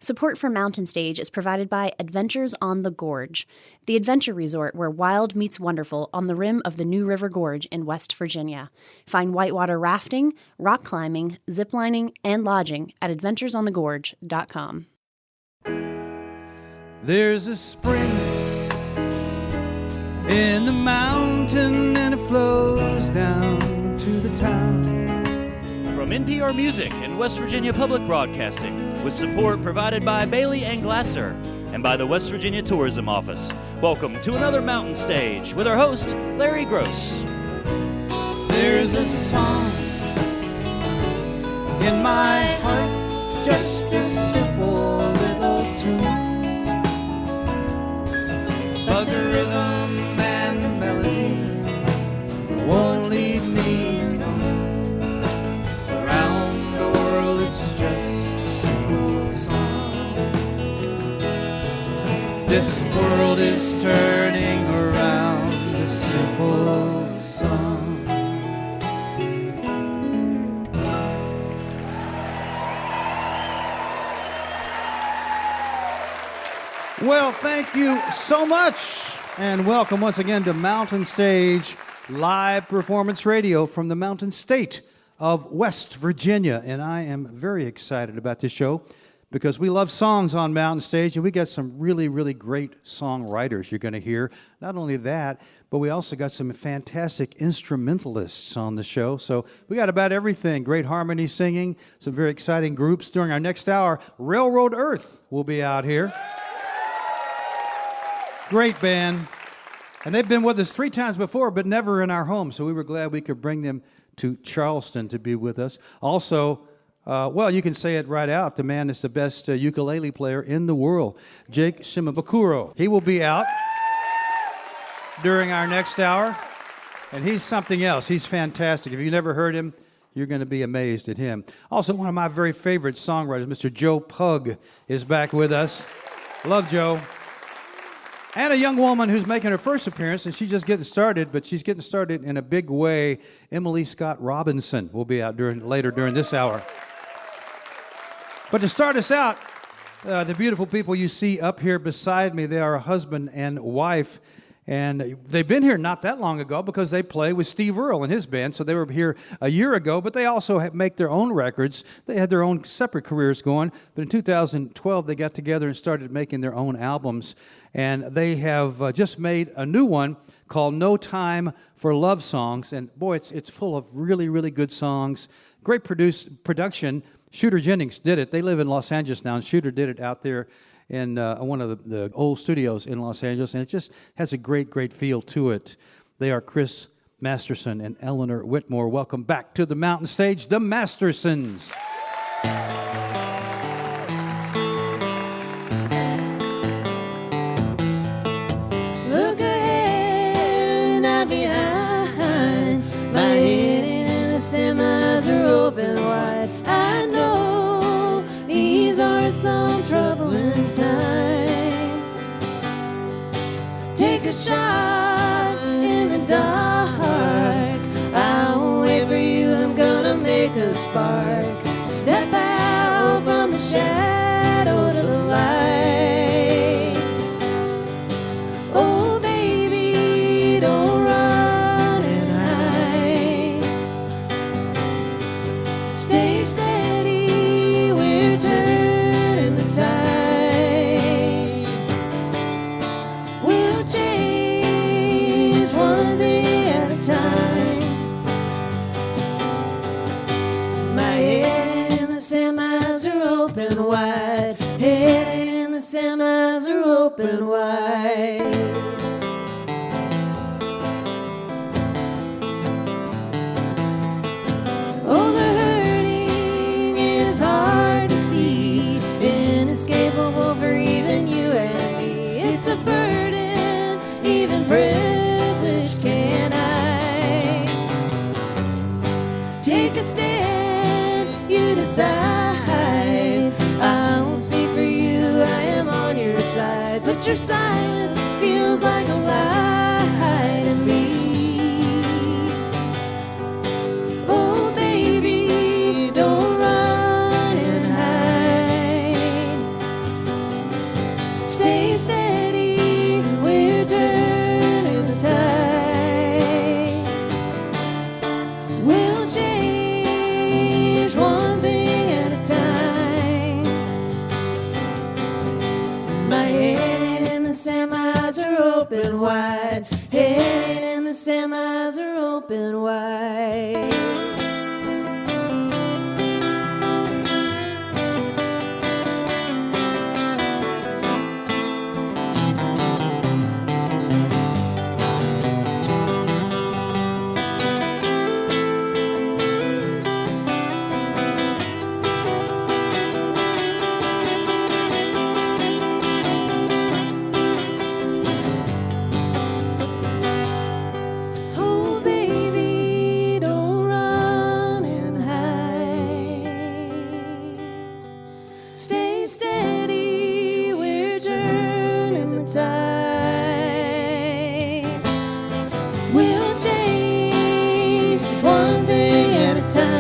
Support for Mountain Stage is provided by Adventures on the Gorge, the adventure resort where wild meets wonderful on the rim of the New River Gorge in West Virginia. Find whitewater rafting, rock climbing, ziplining, and lodging at adventuresonthegorge.com. There's a spring in the mountain and it flows down to the town. From NPR Music and West Virginia Public Broadcasting, with support provided by Bailey & Glasser and by the West Virginia Tourism Office. Welcome to another Mountain Stage with our host, Larry Gross. There's a song in my heart, just a simple little tune, but the rhythm and the melody won't leave me alone. Around the world it's just a simple song. This world is turning around a simple song. Well, thank you so much, and welcome once again to Mountain Stage live performance radio from the Mountain State of West Virginia. And I am very excited about this show because we love songs on Mountain Stage, and we got some really, really great songwriters you're going to hear. Not only that, but we also got some fantastic instrumentalists on the show. So we got about everything. Great harmony singing, some very exciting groups. During our next hour, Railroad Earth will be out here. Great band. And they've been with us 3 times before, but never in our home. So we were glad we could bring them to Charleston to be with us. Also, well, you can say it right out. The man is the best ukulele player in the world, Jake Shimabukuro. He will be out during our next hour. And he's something else. He's fantastic. If you've never heard him, you're going to be amazed at him. Also, one of my very favorite songwriters, Mr. Joe Pug, is back with us. Love Joe. And a young woman who's making her first appearance, and she's just getting started, but she's getting started in a big way. Emily Scott Robinson will be out later during this hour. But to start us out, the beautiful people you see up here beside me, they are a husband and wife. And they've been here not that long ago because they play with Steve Earle and his band. So they were here a year ago, but they also make their own records. They had their own separate careers going. But in 2012, they got together and started making their own albums. And they have just made a new one called No Time for Love Songs. And boy, it's full of really, really good songs. Great production. Shooter Jennings did it. They live in Los Angeles now, and Shooter did it out there in one of the old studios in Los Angeles. And it just has a great, great feel to it. They are Chris Masterson and Eleanor Whitmore. Welcome back to the Mountain Stage, the Mastersons. Look ahead, not behind. My head and the semis are open wide. I know these are some troubling times. Take a shot in the dark. I won't wait for you, I'm gonna make a spark. Step out from the shadow to the light. Oh baby, don't run and hide. Stay steady, we're turning the tide. We'll change one day at a time. My head and the semis are open wide. Head and the semis are open wide. Oh, the hurting is hard to see, inescapable for even you and me. It's a burden, even privilege can I. Take a stand, you decide. I won't speak for you, I am on your side. But your silence feels like a lie to me. Oh baby, don't run and hide. stay steady, we're turning the tide. We'll change one thing at a time. My head and the sand, my eyes are open wide. Head and the sand, my eyes are open wide. Oh, baby, don't run and hide. Stay steady, we're turning the tide. We'll change just one thing at a time.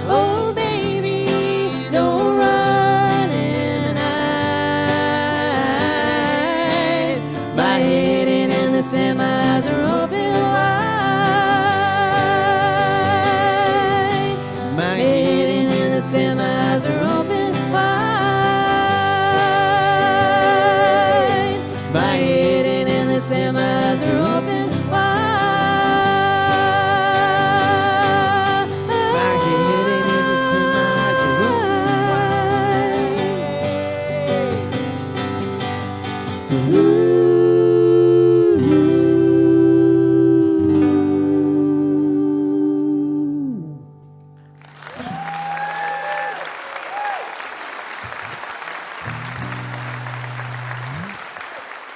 Oh, baby, don't run and hide. My head in the sand, my eyes are open wide. My head in the sand, my eyes are open wide. My head in the sand, my eyes are open wide. My head in the sand, my eyes are open wide. Ooh.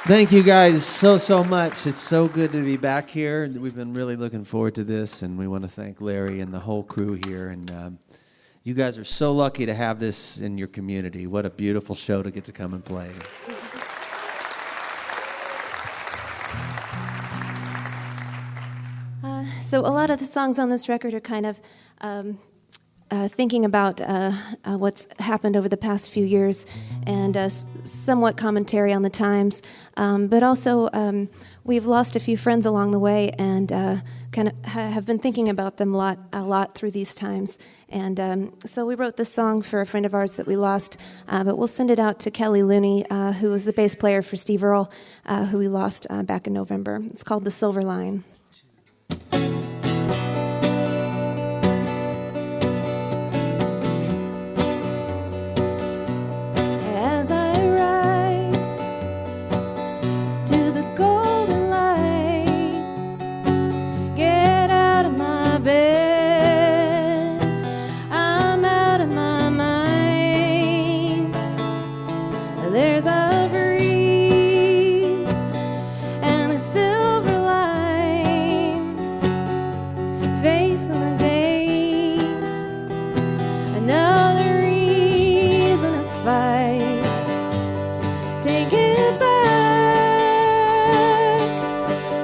Thank you guys so much. It's so good to be back here. We've been really looking forward to this, and we want to thank Larry and the whole crew here. And you guys are so lucky to have this in your community. What a beautiful show to get to come and play. So a lot of the songs on this record are kind of thinking about what's happened over the past few years and somewhat commentary on the times. But also, we've lost a few friends along the way and kind of have been thinking about them a lot through these times. And so we wrote this song for a friend of ours that we lost, but we'll send it out to Kelly Looney, who was the bass player for Steve Earle, who we lost back in November. It's called The Silver Line. As I rise to the golden light, get out of my bed, I'm out of my mind. There's a breeze and a silver line, facing the day, another reason to fight. Take it back,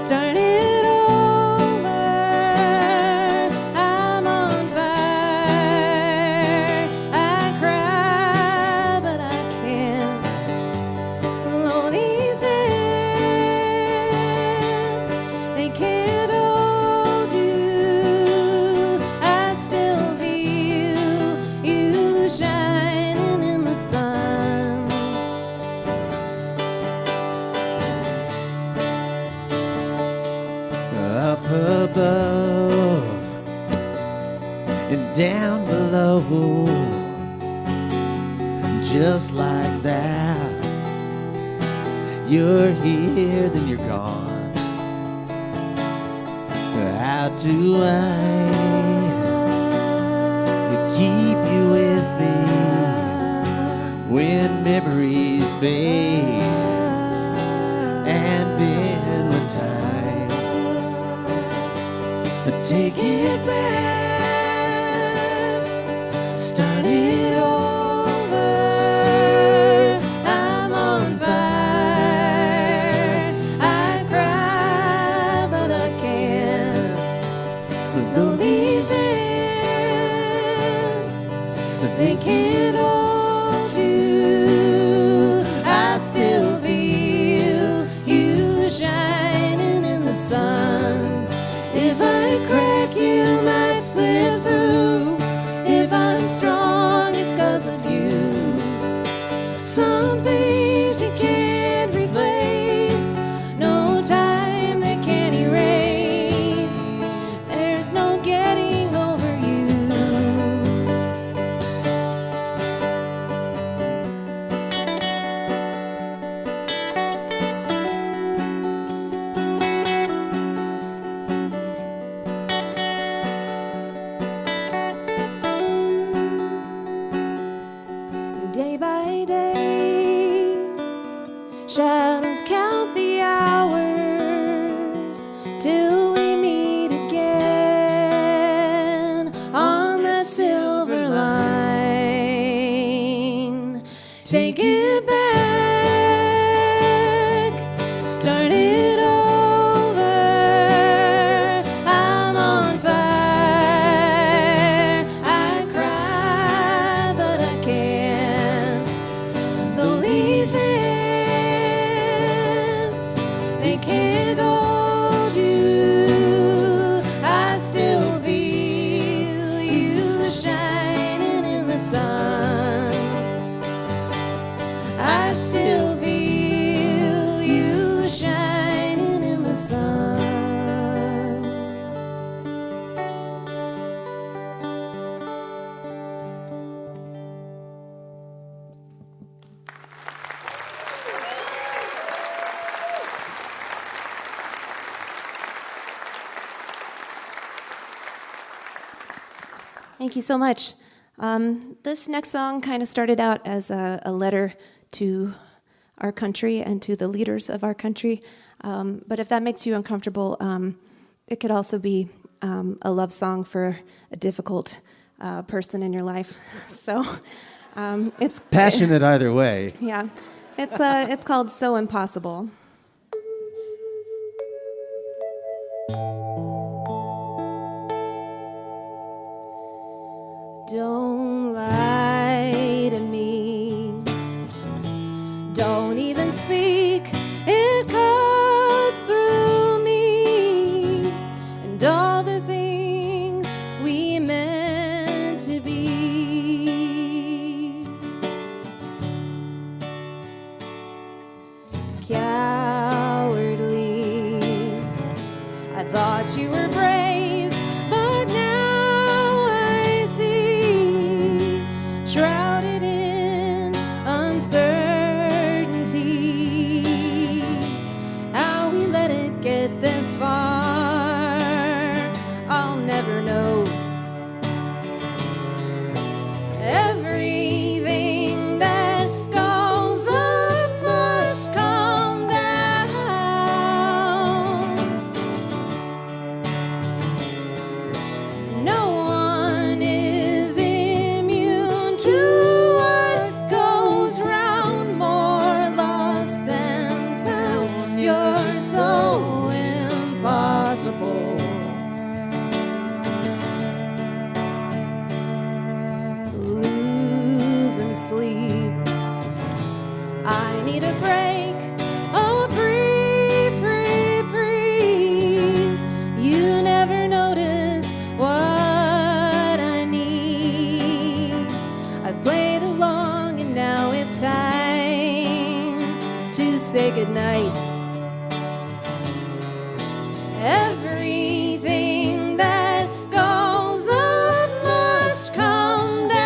start it over. I'm on fire. I cry, but I can't. Though these hands, they can't hold you, I still feel you shining in the sun. Up above and down below, just like that. You're here, then you're gone. How do I keep you with me when memories fade and bend with time? Take it back, start it over. I'm on fire. I cry, but I can't. Though these hands, they can't hold you, take it back, start it over. I'm on fire. I cry, but I can't. Though these hands, they can't hold you. I still feel you shining in the sun. I still feel you shining in the sun. Thank you so much. This next song kind of started out as a letter to our country and to the leaders of our country. But if that makes you uncomfortable, it could also be a love song for a difficult person in your life. So it's Passionate either way. Yeah, it's called "So Impossible." Don't lie to me. Don't even speak. It cuts through me and all the things we meant to be. Cowardly, I thought you were brave, but now I see, shrouded in uncertainty, how we let it get this far, I'll never know. Everything that goes up must come down. No one is immune to what goes round, more lost than found. You're so impossible. Losing sleep, I need a break, a brief reprieve. You never notice what I need. I've played along and now it's time to say goodnight. Everything that goes up must come down.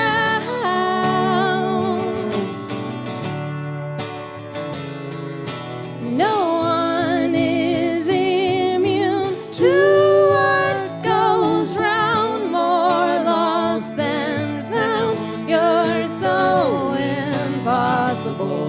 No one is immune to what goes round, more lost than found. You're so impossible.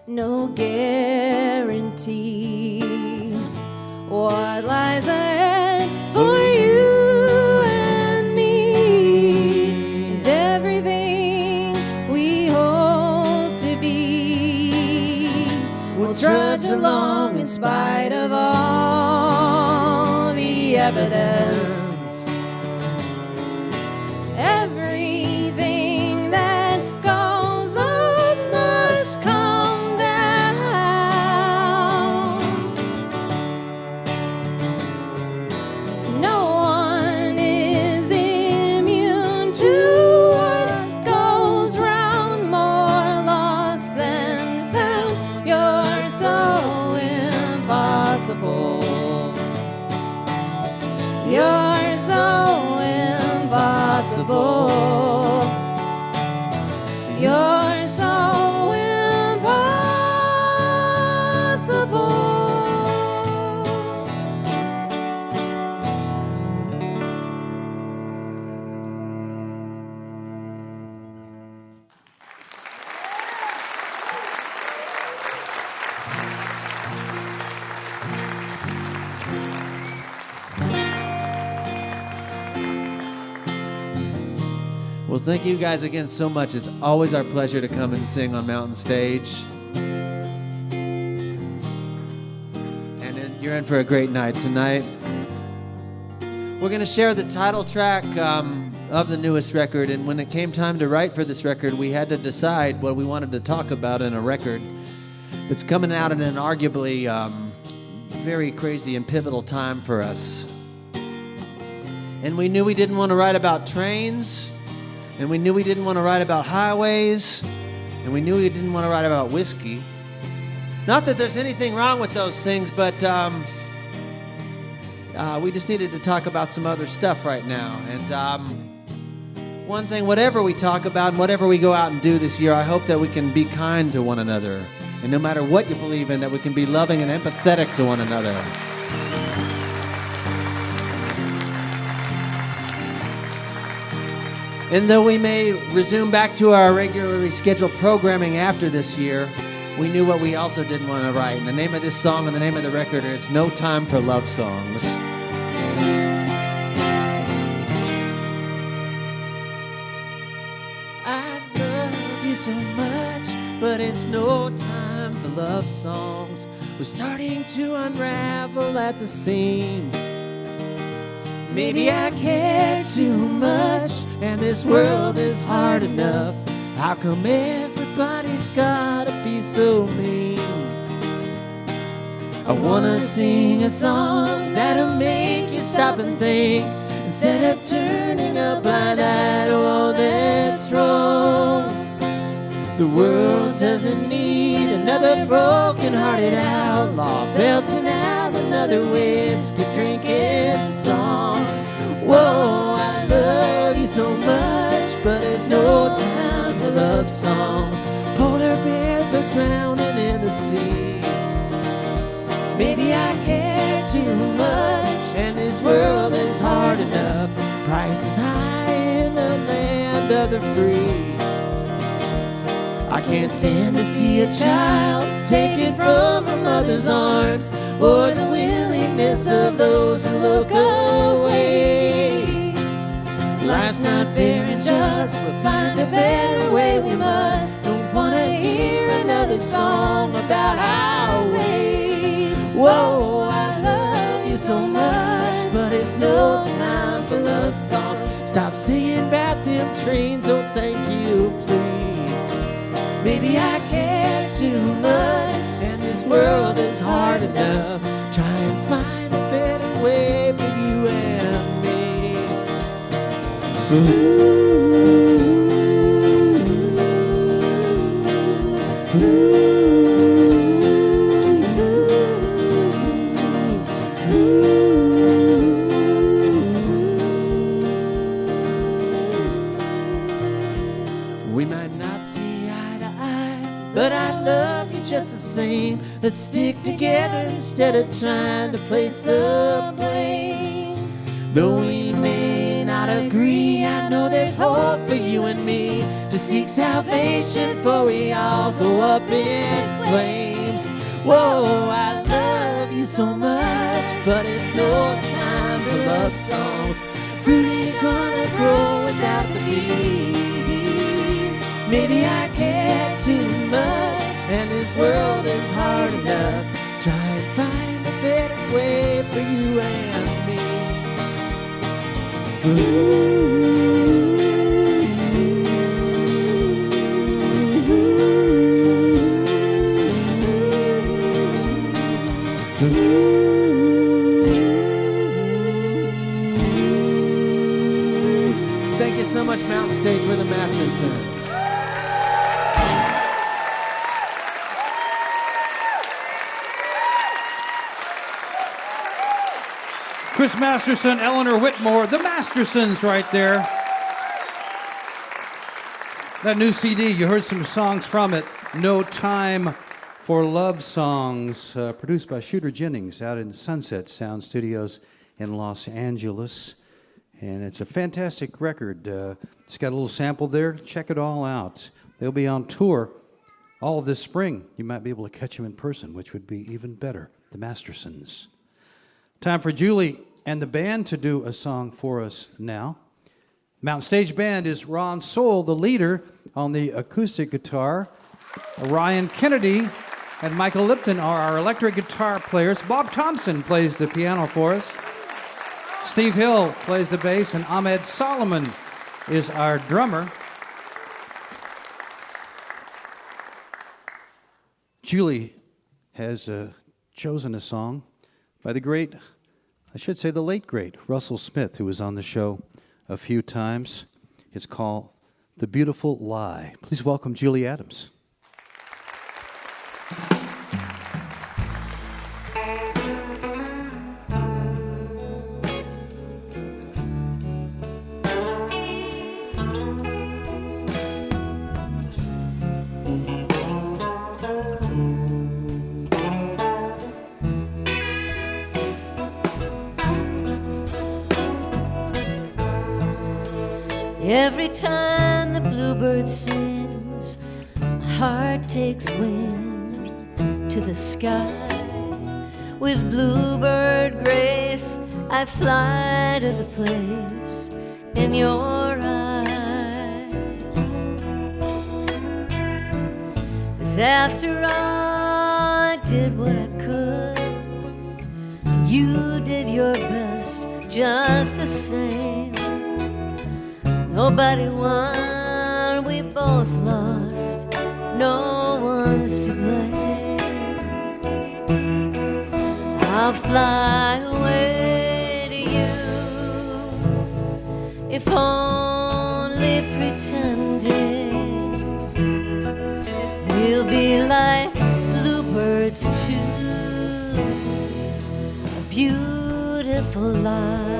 No guarantee what lies ahead for you and me, and everything we hope to be. We'll trudge along in spite of all the evidence. Everything that goes up must come down. No one is immune to what goes round, more lost than found. You're so impossible. You're so impossible. You're so impossible. thank you guys again so much. It's always our pleasure to come and sing on Mountain Stage. And you're in for a great night tonight. We're going to share the title track of the newest record, and when it came time to write for this record, we had to decide what we wanted to talk about in a record that's coming out in an arguably very crazy and pivotal time for us. And we knew we didn't want to write about trains, and we knew we didn't want to write about highways, and we knew we didn't want to write about whiskey. Not that there's anything wrong with those things, but we just needed to talk about some other stuff right now. And one thing, whatever we talk about and whatever we go out and do this year, I hope that we can be kind to one another. And no matter what you believe in, that we can be loving and empathetic to one another. And though we may resume back to our regularly scheduled programming after this year, we knew what we also didn't want to write. And the name of this song and the name of the record is No Time for Love Songs. I love you so much, but it's no time for love songs. We're starting to unravel at the seams. Maybe I care too much, and this world is hard enough. How come everybody's gotta be so mean? I wanna sing a song that'll make you stop and think, instead of turning a blind eye to all that's wrong. The world doesn't need another broken-hearted outlaw belting out another whiskey-drinking song. Whoa, I love you so much, but there's no time for love songs. Polar bears are drowning in the sea. Maybe I care too much, and this world is hard enough. Price is high in the land of the free. I can't stand to see a child taken from her mother's arms, or the willingness of those who look away. Life's not fair and just, we'll find a better way we must. Don't wanna hear another song about our ways. Whoa, I love you so much, but it's no time for love songs. Stop singing about them trains, oh thank you, please. Maybe I care too much, and this world is hard enough. Try and find a better way for you and me. We might not see eye to eye, but I love you just the same. Let's stick together instead of trying to place the blame. Though we may not agree, I know there's hope for you and me to seek salvation before we all go up in flames. Whoa, I love you so much, but it's no time for love songs. Fruit ain't gonna grow without the bees. Maybe I care too much, and this world is hard enough. Try and find a better way for you and me. Thank you so much, Mountain Stage. We're the Mastersons. Chris Masterson, Eleanor Whitmore, the Mastersons right there. That new CD, you heard some songs from it. No Time for Love Songs, produced by Shooter Jennings out in Sunset Sound Studios in Los Angeles. And it's a fantastic record. It's got a little sample there. Check it all out. They'll be on tour all this spring. You might be able to catch them in person, which would be even better. The Mastersons. Time for Julie and the band to do a song for us now. Mountain Stage Band is Ron Soule, the leader, on the acoustic guitar. Ryan Kennedy and Michael Lipton are our electric guitar players. Bob Thompson plays the piano for us. Steve Hill plays the bass, and Ahmed Solomon is our drummer. Julie has chosen a song by the great, I should say the late great, Russell Smith, who was on the show a few times. It's called The Beautiful Lie. Please welcome Julie Adams. Every time the bluebird sings, my heart takes wing to the sky. With bluebird grace, I fly to the place in your eyes. 'Cause after all, I did what I could. You did your best just the same. Nobody won, we both lost, no one's to blame. I'll fly away to you, if only pretending we'll be like bluebirds too, a beautiful lie.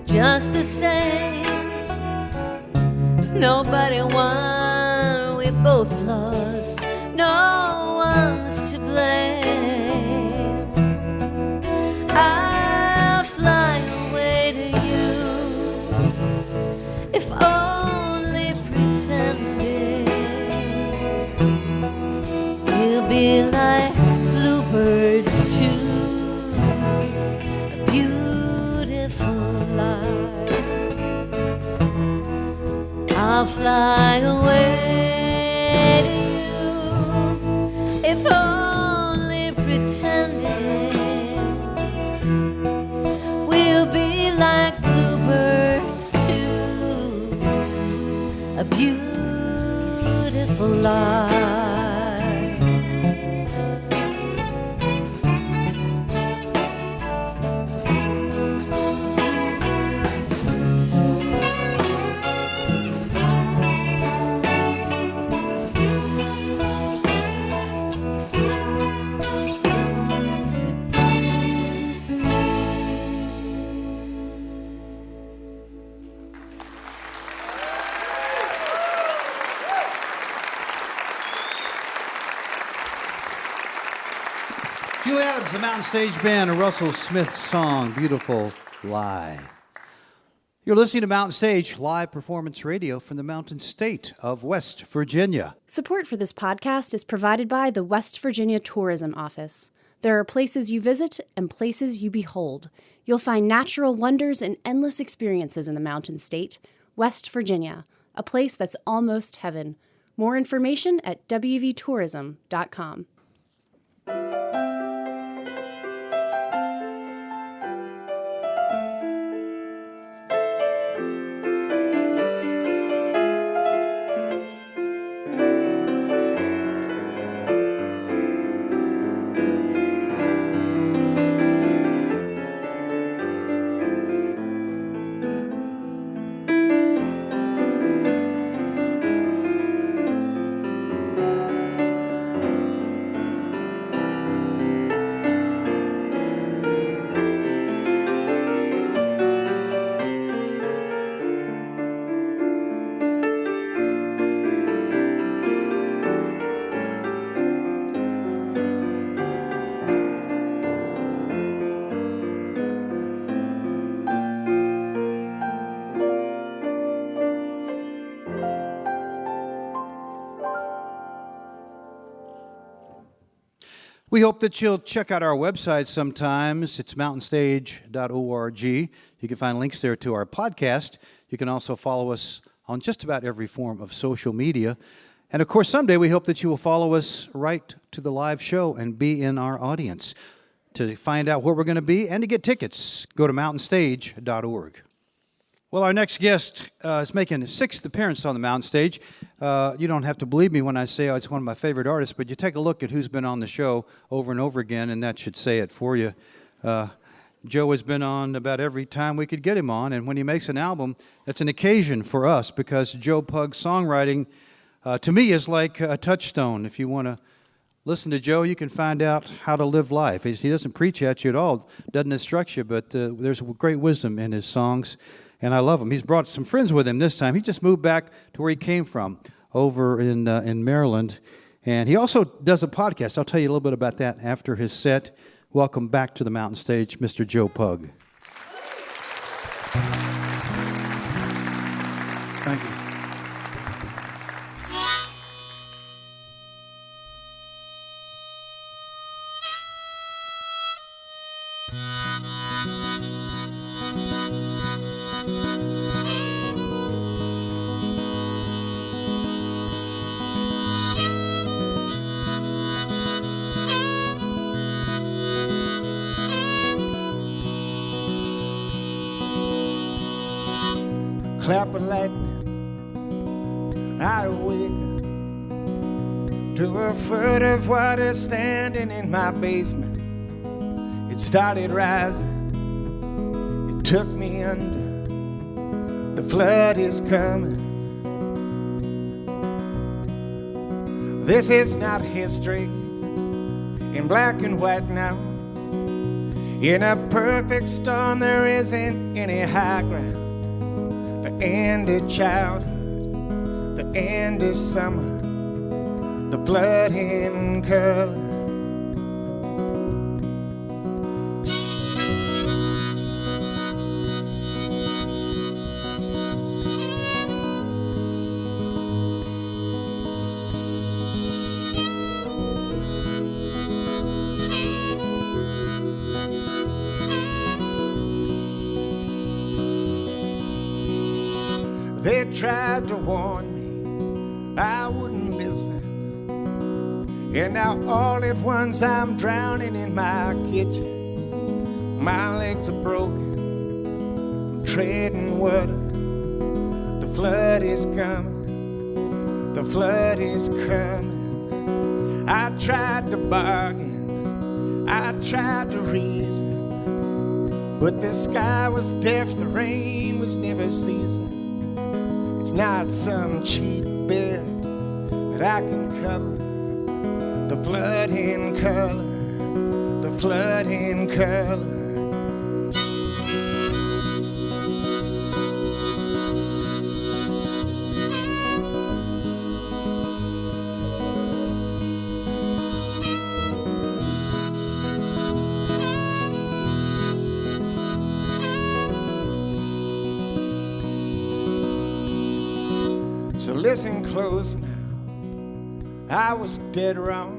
Just the same, nobody won, we both lost, no one's to blame. I'll fly away to you, if only pretending we'll be like bluebirds too. I'll fly away to you, if only pretending we'll be like bluebirds too, a beautiful lie. Julie Adams, the Mountain Stage Band, and Russell Smith's song, Beautiful Lie. You're listening to Mountain Stage, live performance radio from the Mountain State of West Virginia. Support for this podcast is provided by the West Virginia Tourism Office. There are places you visit and places you behold. You'll find natural wonders and endless experiences in the Mountain State, West Virginia, a place that's almost heaven. More information at wvtourism.com. We hope that you'll check out our website sometimes. It's mountainstage.org. You can find links there to our podcast. You can also follow us on just about every form of social media. And of course, someday we hope that you will follow us right to the live show and be in our audience. To find out where we're going to be and to get tickets, go to mountainstage.org. Well, our next guest is making his 6th appearance on the Mountain Stage. You don't have to believe me when I say it's one of my favorite artists, but you take a look at who's been on the show over and over again, and that should say it for you. Joe has been on about every time we could get him on, and when he makes an album, that's an occasion for us because Joe Pug's songwriting, to me, is like a touchstone. If you want to listen to Joe, you can find out how to live life. He doesn't preach at you at all, doesn't instruct you, but there's great wisdom in his songs, and I love him. He's brought some friends with him this time. He just moved back to where he came from, over in Maryland, and he also does a podcast. I'll tell you a little bit about that after his set. Welcome back to the Mountain Stage, Mr. Joe Pug. Thank you. Clap of lightning, I awake to a foot of water standing in my basement. It started rising, it took me under, the flood is coming. This is not history in black and white now. In a perfect storm there isn't any high ground. The end of childhood, the end of summer, the flood in color. They tried to warn me, I wouldn't listen. And now all at once I'm drowning in my kitchen. My legs are broken, I'm treading water. The flood is coming, the flood is coming. I tried to bargain, I tried to reason, but the sky was deaf, the rain was never ceasing. It's not some cheap bed that I can cover. The flood in color, the flood in color. So listen close now, I was dead wrong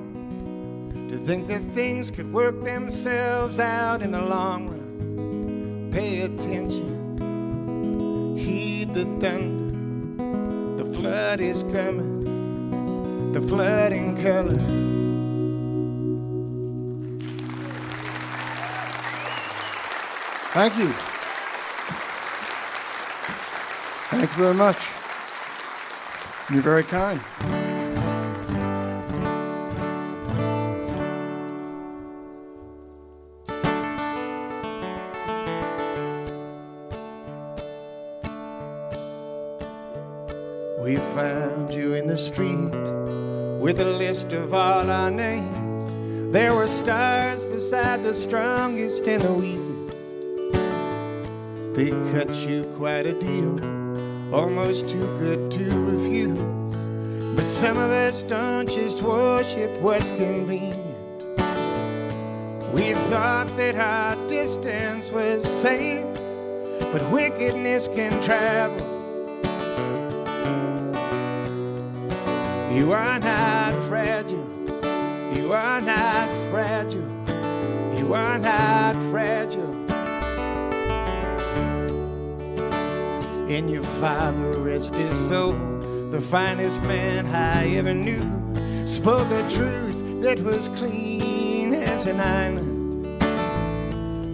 to think that things could work themselves out in the long run. Pay attention, heed the thunder, the flood is coming, the flood in color. Thank you. Thank you very much. You're very kind. We found you in the street with a list of all our names. There were stars beside the strongest and the weakest. They cut you quite a deal, almost too good to refuse. But some of us don't just worship what's convenient. We thought that our distance was safe, but wickedness can travel. You are not fragile, You are not fragile. You are not fragile. And your father, rest his soul, the finest man I ever knew, spoke a truth that was clean as an island.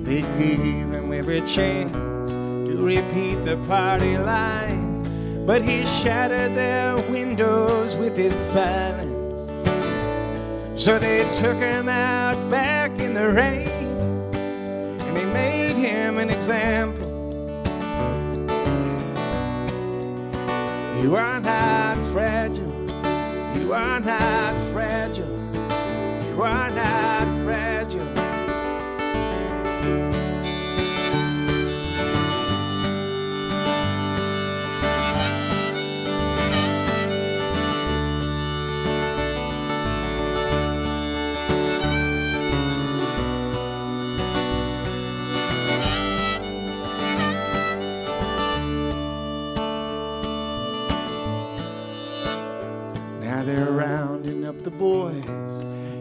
They gave him every chance to repeat the party line, but he shattered their windows with his silence. So they took him out back in the rain, and they made him an example. You are not fragile. You are not fragile. You are not fragile. Now they're rounding up the boys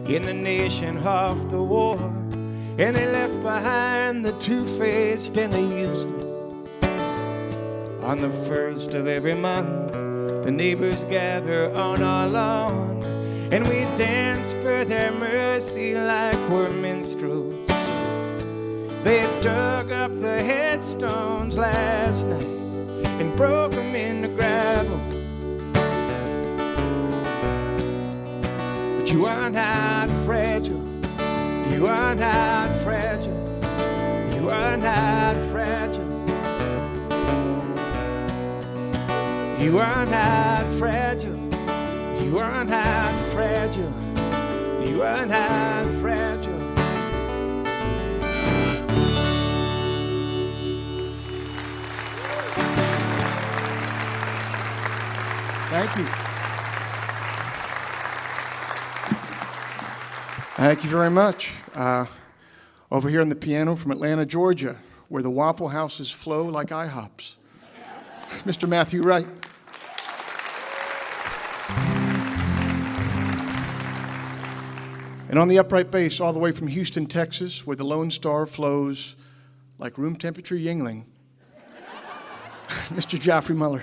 in the nation off the war, and they left behind the two-faced and the useless. On the first of every month, the neighbors gather on our lawn, and we dance for their mercy like we're minstrels. They dug up the headstones last night and broke them into gravel. But you are not fragile. You are not fragile. You are not fragile. You are not fragile. You are not fragile. You are not fragile. Thank you. Thank you very much. Over here on the piano from Atlanta, Georgia, where the Waffle Houses flow like IHOPs, Mr. Matthew Wright. And on the upright bass, all the way from Houston, Texas, where the Lone Star flows like room temperature Yingling, Mr. Joffrey Muller.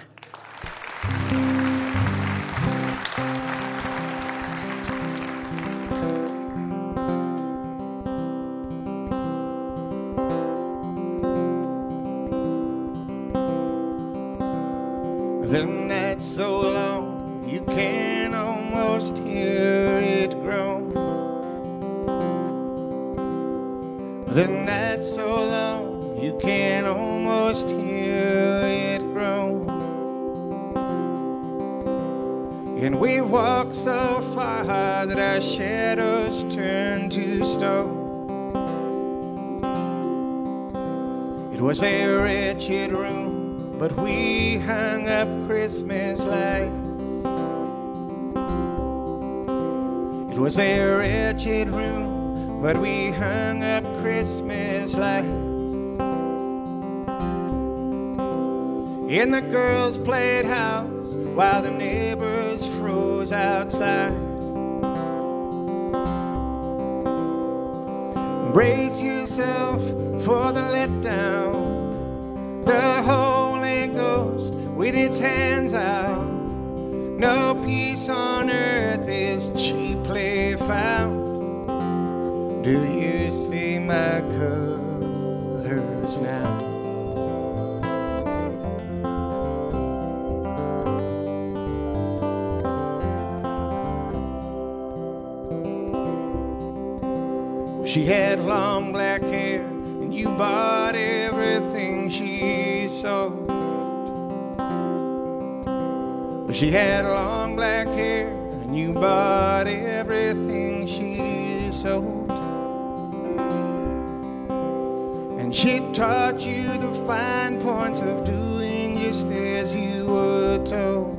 The night's so long, you can almost hear it groan. The night's so long, you can almost hear it groan. And we walk so far that our shadows turn to stone. It was a wretched room, but we hung up Christmas lights. It was a wretched room, but we hung up Christmas lights. And the girls played house while the neighbors froze outside. Brace yourself for the letdown. The Holy Ghost with its hands out. No peace on earth is cheaply found. Do you see my colors now? She had long black hair, and you bought everything she sold. She had long black hair, and you bought everything she sold. And she taught you the fine points of doing just as you were told.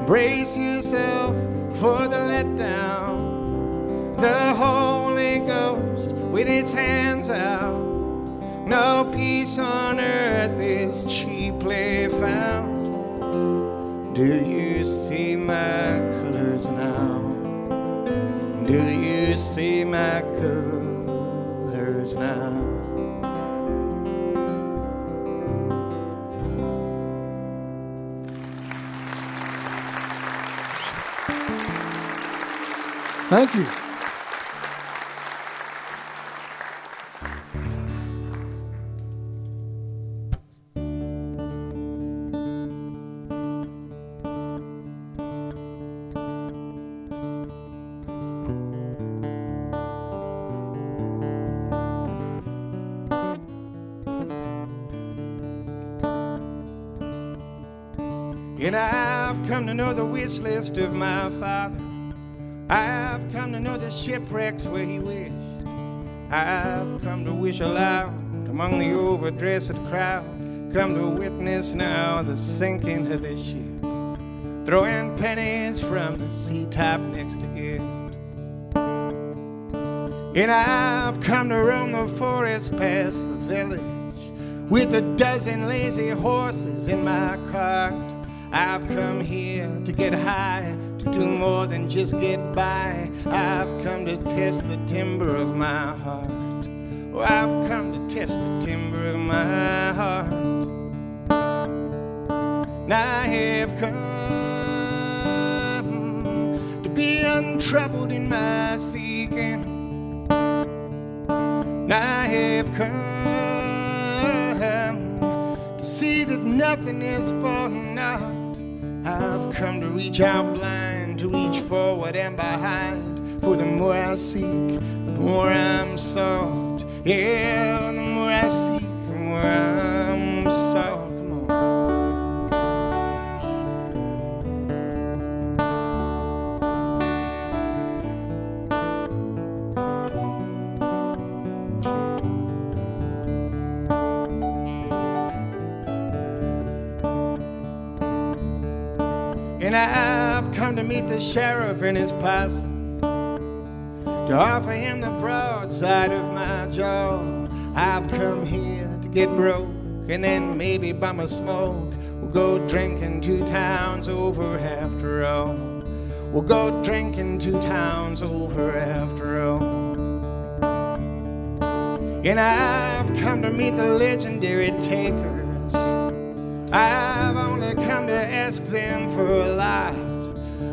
Brace yourself for the letdown. The Holy Ghost with its hands out. No peace on earth is cheaply found. Do you see my colors now? Do you see my colors now? Thank you. And I've come to know the wish list of my father. I've come to know the shipwrecks where he wished. I've come to wish aloud among the overdressed crowd. Come to witness now the sinking of this ship, throwing pennies from the sea top next to it. And I've come to roam the forest past the village with a dozen lazy horses in my cart. I've come here to get high, to do more than just get by. I've come to test the timber of my heart. Oh, I've come to test the timber of my heart. And I have come to be untroubled in my seeking. And I have come to see that nothing is for naught. I've come to reach out blind, to reach forward and behind. For the more I seek, the more I'm sought. Yeah, the more I seek, the more I'm sought. Come on. And I've come to meet the sheriff and his posse, to offer him the broadside of my jaw. I've come here to get broke and then maybe bum a smoke. We'll go drinking 2 towns over after all. We'll go drinking 2 towns over after all. And I've come to meet the legendary takers. I've only come to ask them for a lot.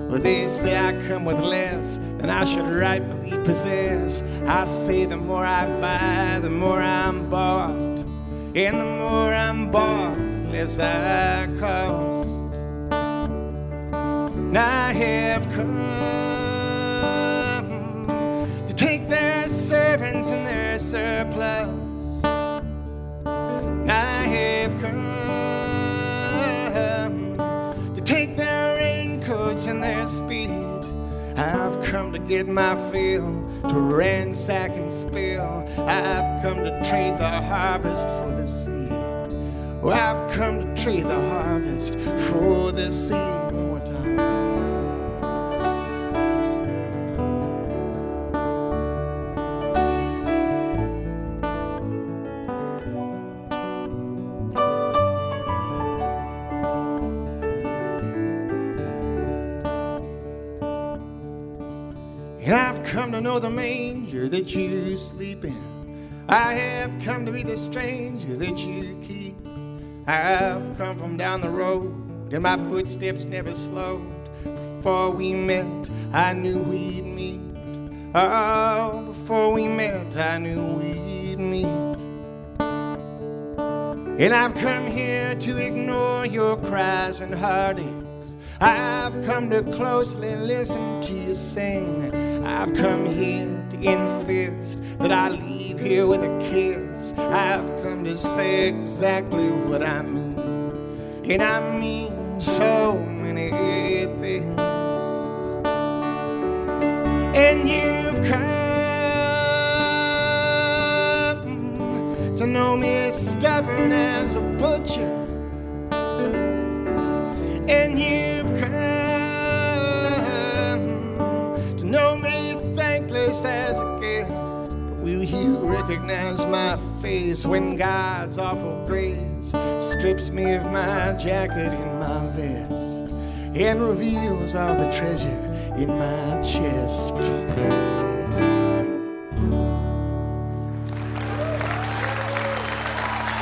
Well, they say I come with less than I should rightfully possess. I say the more I buy, the more I'm bought. And the more I'm bought, the less I cost. And I have come to take their servants and their surplus. And I have come to take their raincoats and their speed. I've come to get my fill, to ransack and spill. I've come to trade the harvest for the seed. Oh, I've come to trade the harvest for the seed. One more time. And I've come to know the manger that you sleep in. I have come to be the stranger that you keep. I've come from down the road, and my footsteps never slowed. Before we met, I knew we'd meet. Oh, before we met, I knew we'd meet. And I've come here to ignore your cries and heartaches. I've come to closely listen to you sing. I've come here to insist that I leave here with a kiss. I've come to say exactly what I mean. And I mean so many things. And you've come to know me as stubborn as a butcher. And you've come to know me thankless as a guest. But will you recognize my face when God's awful grace strips me of my jacket and my vest? and reveals all the treasure in my chest.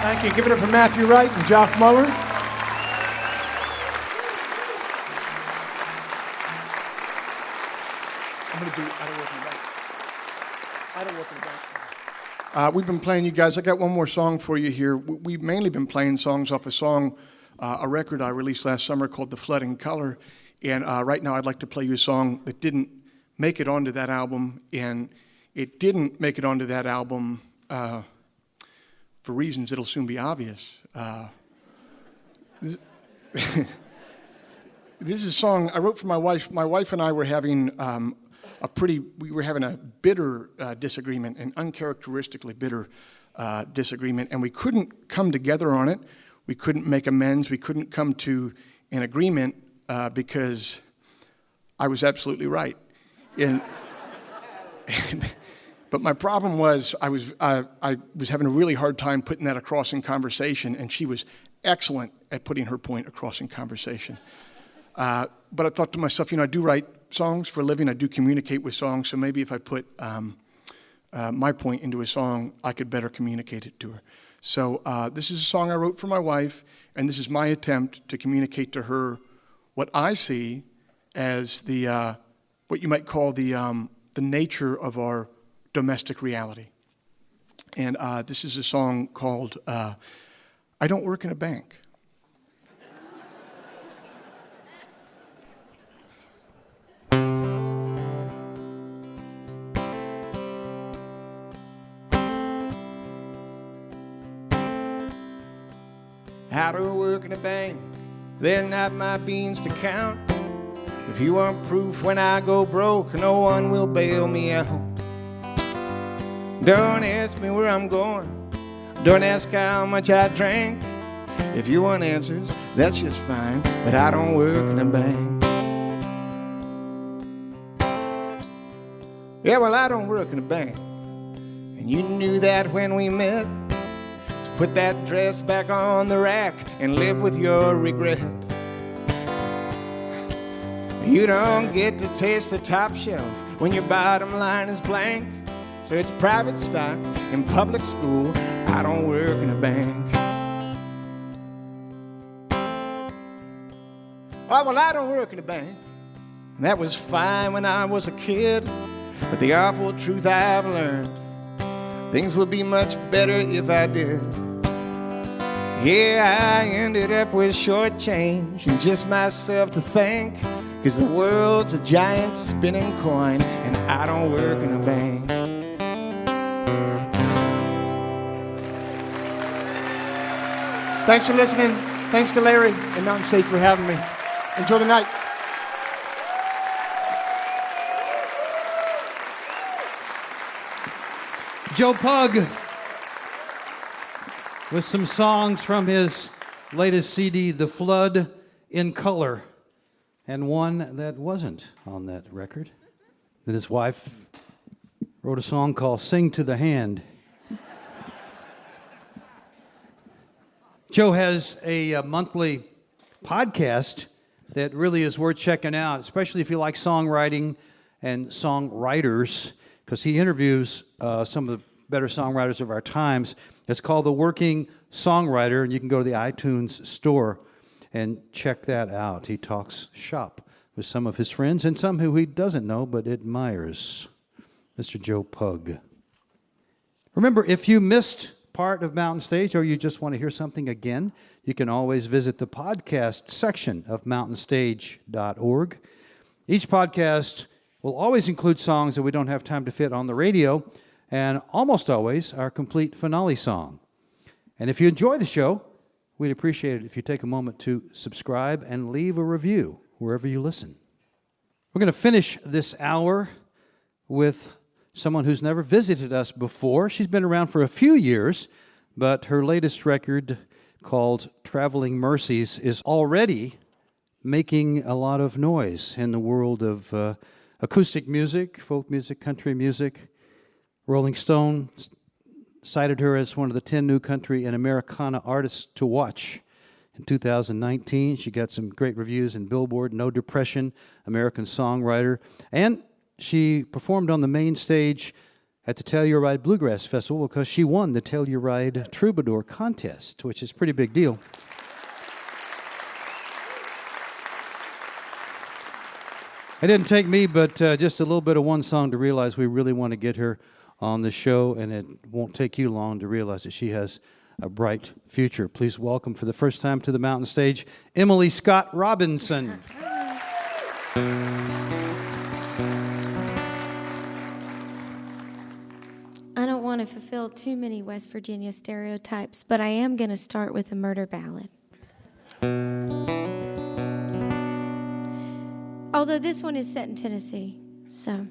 Thank you. Give it up for Matthew Wright and Joff Muller. I'm going to do I Don't Work in the Bank. I Don't Work in the Bank. We've been playing, you guys. I got one more song for you here. We've mainly been playing songs off a record I released last summer called The Flood in Color. And right now I'd like to play you a song that didn't make it onto that album. And it didn't make it onto that album for reasons that'll soon be obvious. This is a song I wrote for my wife. My wife and I were having we were having a bitter disagreement, an uncharacteristically bitter disagreement, and we couldn't come together on it. We couldn't make amends. We couldn't come to an agreement because I was absolutely right. But my problem was I was having a really hard time putting that across in conversation, and she was excellent at putting her point across in conversation. But I thought to myself, I do write songs for a living. I do communicate with songs, so maybe if I put my point into a song, I could better communicate it to her. So this is a song I wrote for my wife, and this is my attempt to communicate to her what I see as what you might call the nature of our domestic reality. And this is a song called I Don't Work in a Bank. I don't work in a bank, they're not my beans to count. If you want proof when I go broke, no one will bail me out. Don't ask me where I'm going, don't ask how much I drank. If you want answers, that's just fine, but I don't work in a bank. Yeah, well, I don't work in a bank, and you knew that when we met. So put that dress back on the rack and live with your regret. You don't get to taste the top shelf when your bottom line is blank. So it's private stock in public school. I don't work in a bank. Oh, well, I don't work in a bank. And that was fine when I was a kid. But the awful truth I've learned, things would be much better if I did. Yeah, I ended up with short change and just myself to thank. 'Cause the world's a giant spinning coin, and I don't work in a bank. Thanks for listening. Thanks to Larry and Mountain State for having me. Enjoy the night. Joe Pug with some songs from his latest CD, The Flood in Color, and one that wasn't on that record. That his wife wrote a song called Sing to the Hand. Joe has a monthly podcast that really is worth checking out, especially if you like songwriting and songwriters, because he interviews some of the better songwriters of our times. It's called The Working Songwriter, and you can go to the iTunes store and check that out. He talks shop with some of his friends and some who he doesn't know but admires. Mr. Joe Pug. Remember, if you missed part of Mountain Stage or you just want to hear something again, you can always visit the podcast section of mountainstage.org. Each podcast will always include songs that we don't have time to fit on the radio, and almost always our complete finale song. And if you enjoy the show, we'd appreciate it if you take a moment to subscribe and leave a review wherever you listen. We're going to finish this hour with someone who's never visited us before. She's been around for a few years, but her latest record, called Traveling Mercies, is already making a lot of noise in the world of acoustic music, folk music, country music. Rolling Stone cited her as one of the 10 new country and Americana artists to watch in 2019. She got some great reviews in Billboard, No Depression, American Songwriter. And she performed on the main stage at the Telluride Bluegrass Festival because she won the Telluride Troubadour Contest, which is a pretty big deal. It didn't take me but just a little bit of one song to realize we really want to get her on the show, and it won't take you long to realize that she has a bright future. Please welcome for the first time to the mountain stage, Emily Scott Robinson. I don't want to fulfill too many West Virginia stereotypes, but I am going to start with a murder ballad. Although this one is set in Tennessee, so.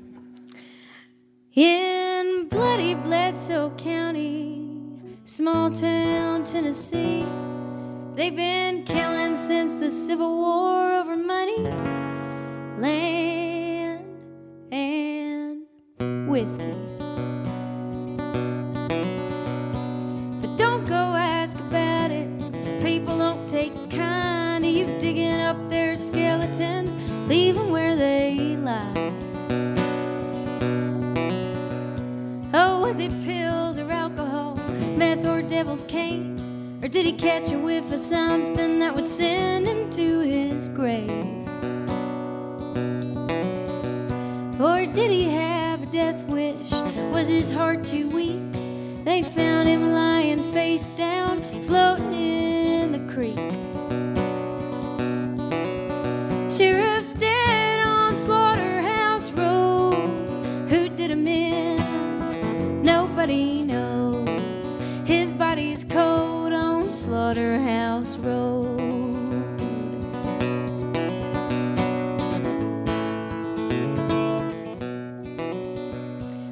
In bloody Bledsoe County, small town Tennessee, they've been killing since the Civil War over money, land, and whiskey. But don't go ask about it, people don't take kind of you digging up their skeletons, leave them where they lie. Oh, was it pills or alcohol, meth or devil's cane? Or did he catch a whiff of something that would send him to his grave? Or did he have a death wish? Was his heart too weak? They found him lying face down, floating in the creek. Sheriff's dead on Slaughterhouse Road. Who did him in? Nobody knows. His body's cold on Slaughterhouse Road.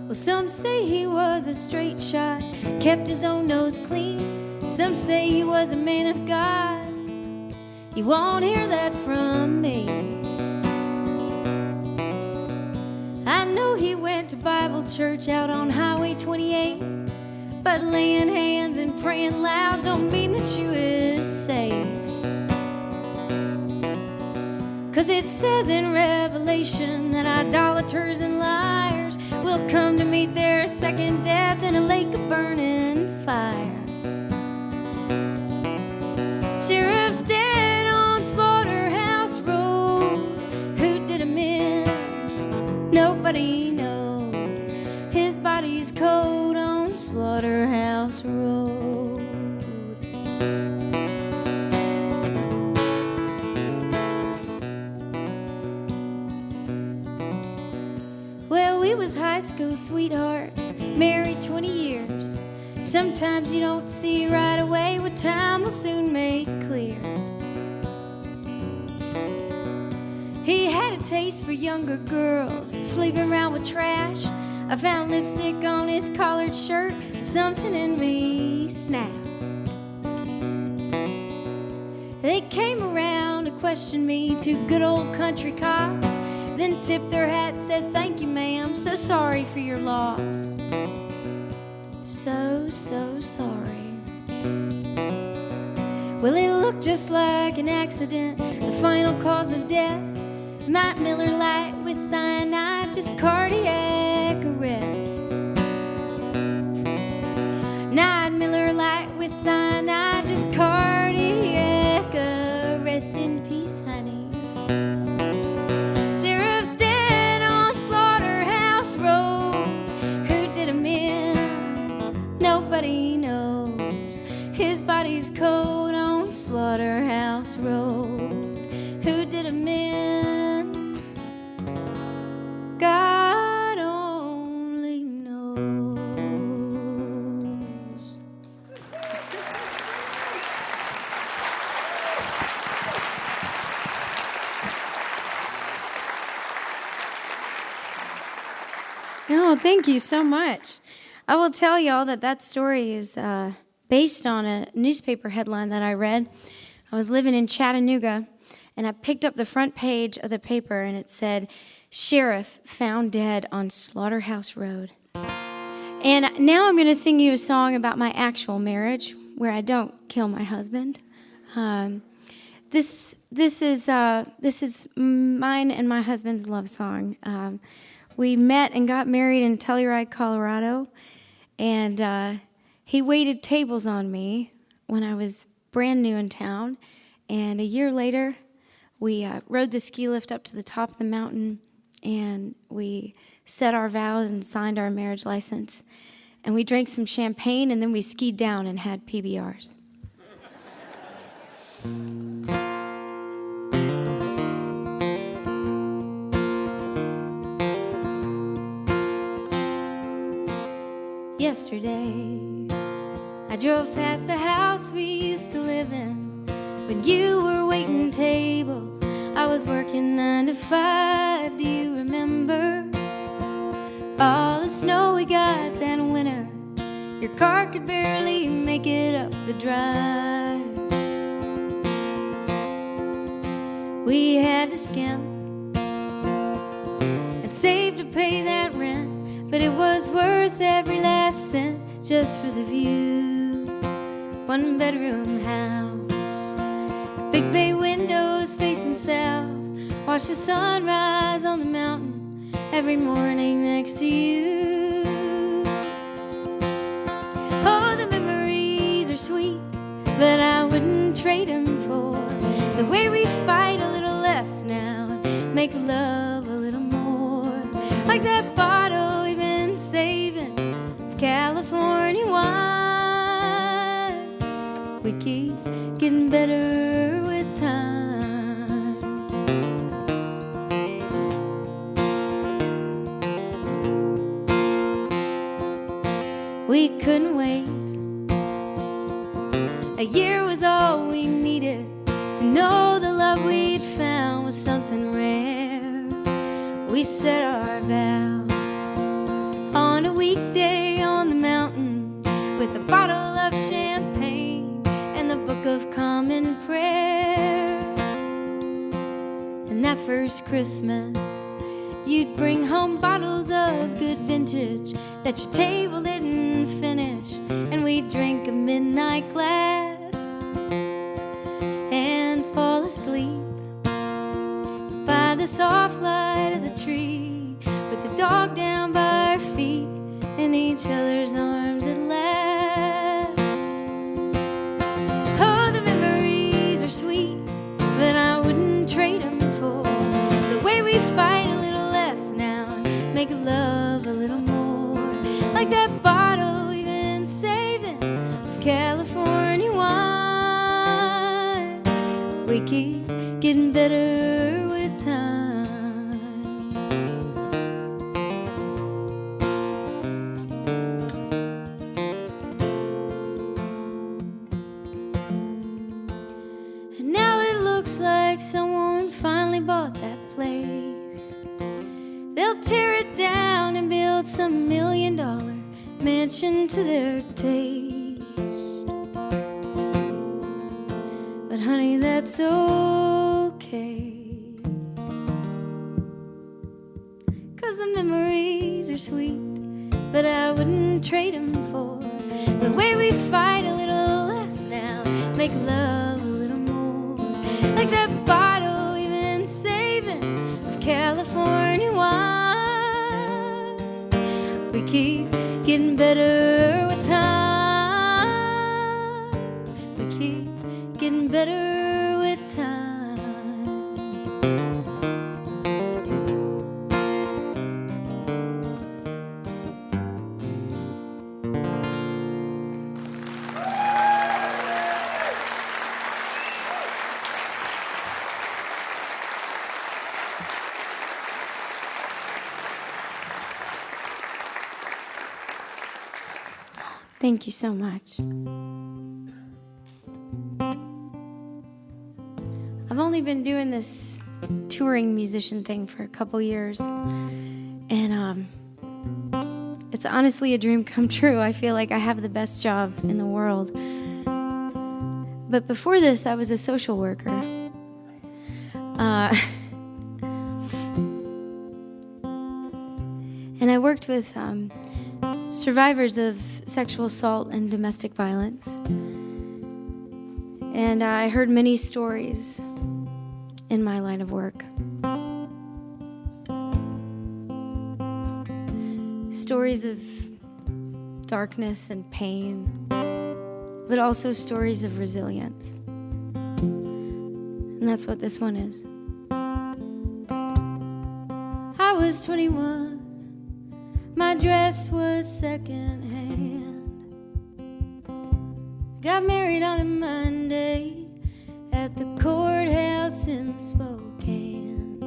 Well, some say he was a straight shot, kept his own nose clean. Some say he was a man of God. You won't hear that from me. I know he went to Bible church out on Highway 28, but laying hands and praying loud don't mean that you is saved. 'Cause it says in Revelation that idolaters and liars will come to meet their second death in a lake of burning fire. Sheriff's dead on Slaughterhouse Road. Who did him in? Nobody knows. His body's cold on Slaughterhouse Road. Well, we was high school sweethearts, married 20 years. Sometimes you don't see right away what time will soon make clear. He had a taste for younger girls, sleeping around with trash. I found lipstick on his collared shirt, something in me snapped. They came around to question me, two good old country cops, then tipped their hats, said, "Thank you, ma'am, so sorry for your loss." So sorry. Well, it looked just like an accident, the final cause of death. Mike Miller Lite with cyanide, just cardiac arrest. Night Miller Lite with cyanide, just cardiac arrest. In peace, honey. Sheriff's dead on Slaughterhouse Road. Who did him in? Nobody knows. His body's cold on Slaughterhouse Road. Who did him in? God only knows. Oh, thank you so much. I will tell y'all that story is based on a newspaper headline that I read. I was living in Chattanooga, and I picked up the front page of the paper, and it said, "Sheriff found dead on Slaughterhouse Road." And now I'm going to sing you a song about my actual marriage, where I don't kill my husband. This is mine and my husband's love song. We met and got married in Telluride, Colorado, and he waited tables on me when I was brand new in town. And a year later, we rode the ski lift up to the top of the mountain, and we said our vows and signed our marriage license. And we drank some champagne, and then we skied down and had PBRs. Yesterday, I drove past the house we used to live in when you were waiting tables. I was working 9 to 5, do you remember? All the snow we got that winter, your car could barely make it up the drive. We had to skimp and save to pay that rent, but it was worth every last cent just for the view. 1-bedroom house, big bay windows facing south, watch the sunrise on the mountain every morning next to you. Oh, the memories are sweet, but I wouldn't trade them for the way we fight a little less now, make love a little more. Like that bottle we've been saving, California wine. We keep getting better with time. We couldn't wait. A year was all we needed to know the love we'd found was something rare. We said our vows on a weekday on the mountain with a bottle of champagne and the Book of Common Prayer. And that first Christmas, you'd bring home bottles of good vintage that your table didn't finish, and we'd drink a midnight glass and fall asleep by the soft light of the tree, with the dog down by our feet in each other's arms at last. Oh, the memories are sweet, but I wouldn't trade them for the way we fight a little less now, make love a little more. Like that bottle we've been saving of California wine. We keep getting better with time. And now it looks like someone finally bought that place. They'll tear it down and build some $1 million mansion to their taste. But honey, that's okay, 'cause the memories are sweet, but I wouldn't trade them for the way we fight a little less now, make love a little more. Like that bottle we've been saving of California wine. We keep getting better with time. We keep getting better with time. Thank you so much. I've only been doing this touring musician thing for a couple years, and it's honestly a dream come true. I feel like I have the best job in the world. But before this, I was a social worker. And I worked with survivors of sexual assault and domestic violence. And I heard many stories in my line of work. Stories of darkness and pain, but also stories of resilience. And that's what this one is. I was 21, my dress was secondhand. Got married on a Monday at the courthouse in Spokane.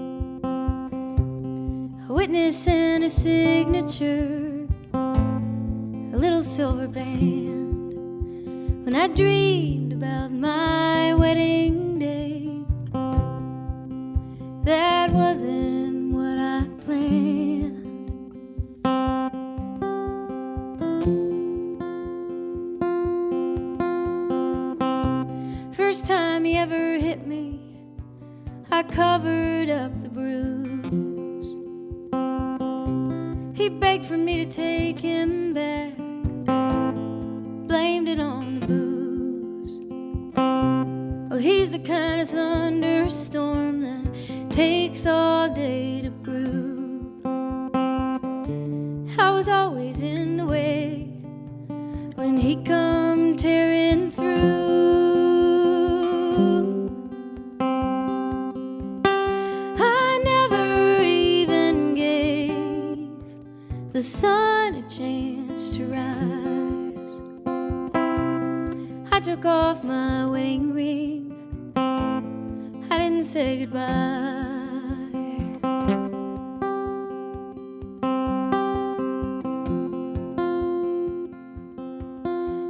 A witness and a signature, a little silver band. When I dreamed about my wedding day, that wasn't what I planned. First time he ever hit me, I covered up the bruise. He begged for me to take him back, blamed it on the booze. Well, he's the kind of thunderstorm that takes all day to brew. I was always in the way when he come tearing through. I never even gave the sun a chance to rise. I took off my wedding ring, I didn't say goodbye.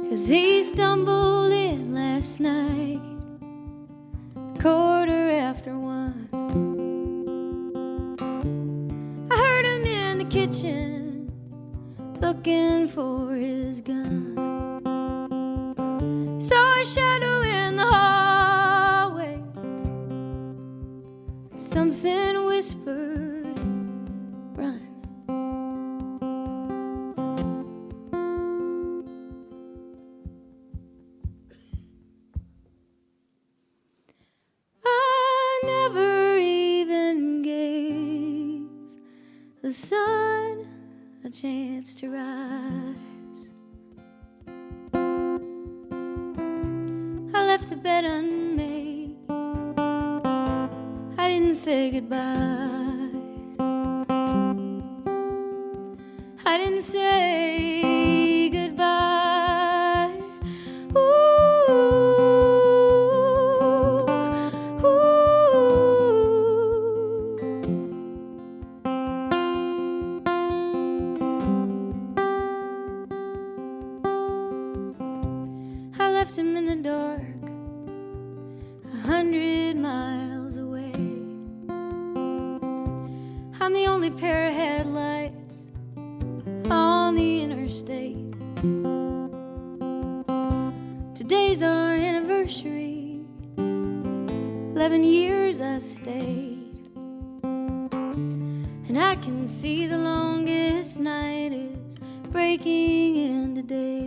'Cause he stumbled in last night, 1:15. I heard him in the kitchen looking for his gun. Saw a shadow in the hallway, something whispered, run. I never even gave the sun a chance to rise. I left the bed unmade, I didn't say goodbye. I didn't say goodbye. Ooh, I left him in the dark, 100 miles away. I'm the only pair of headlights on the interstate. Today's our anniversary, 11 years I stayed. And I can see the longest night is breaking into day.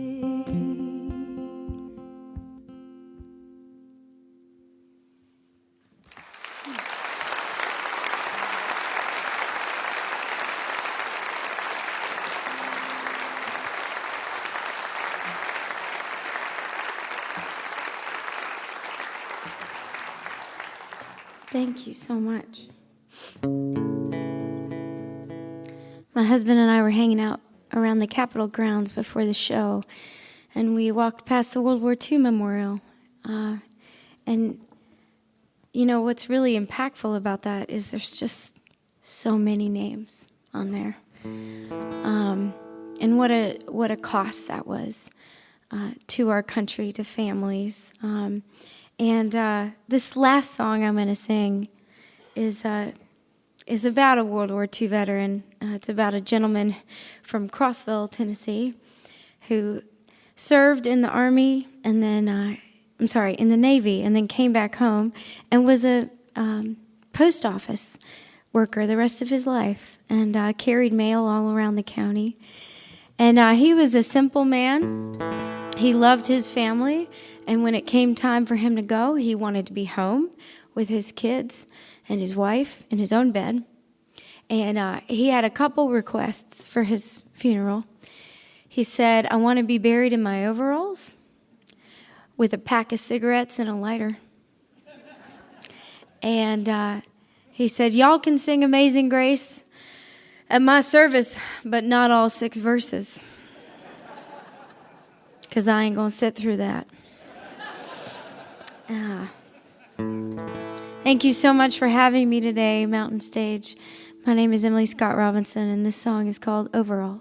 Thank you so much. My husband and I were hanging out around the Capitol grounds before the show, and we walked past the World War II memorial. And, you know, what's really impactful about that is there's just so many names on there. And what a cost that was to our country, to families. And this last song I'm going to sing is about a World War II veteran. It's about a gentleman from Crossville, Tennessee, who served in the Army and then, in the Navy, and then came back home and was a post office worker the rest of his life, and carried mail all around the county. And he was a simple man. He loved his family, And when it came time for him to go, he wanted to be home with his kids and his wife in his own bed. And he had a couple requests for his funeral. He said, I want to be buried in my overalls with a pack of cigarettes and a lighter. And he said, y'all can sing Amazing Grace at my service, but not all 6 verses. Because I ain't going to sit through that. Thank you so much for having me today, Mountain Stage. My name is Emily Scott Robinson, and this song is called Overalls.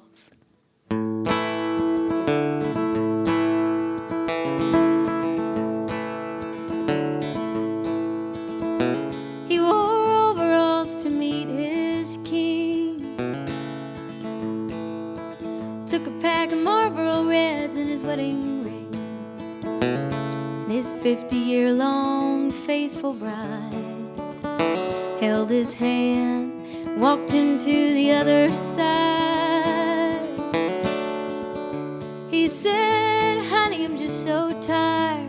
He wore overalls to meet his king. Took a pack of Marlboro Reds and his wedding ring, and his 50-year-long faithful bride held his hand, walked him to the other side. He said, honey, I'm just so tired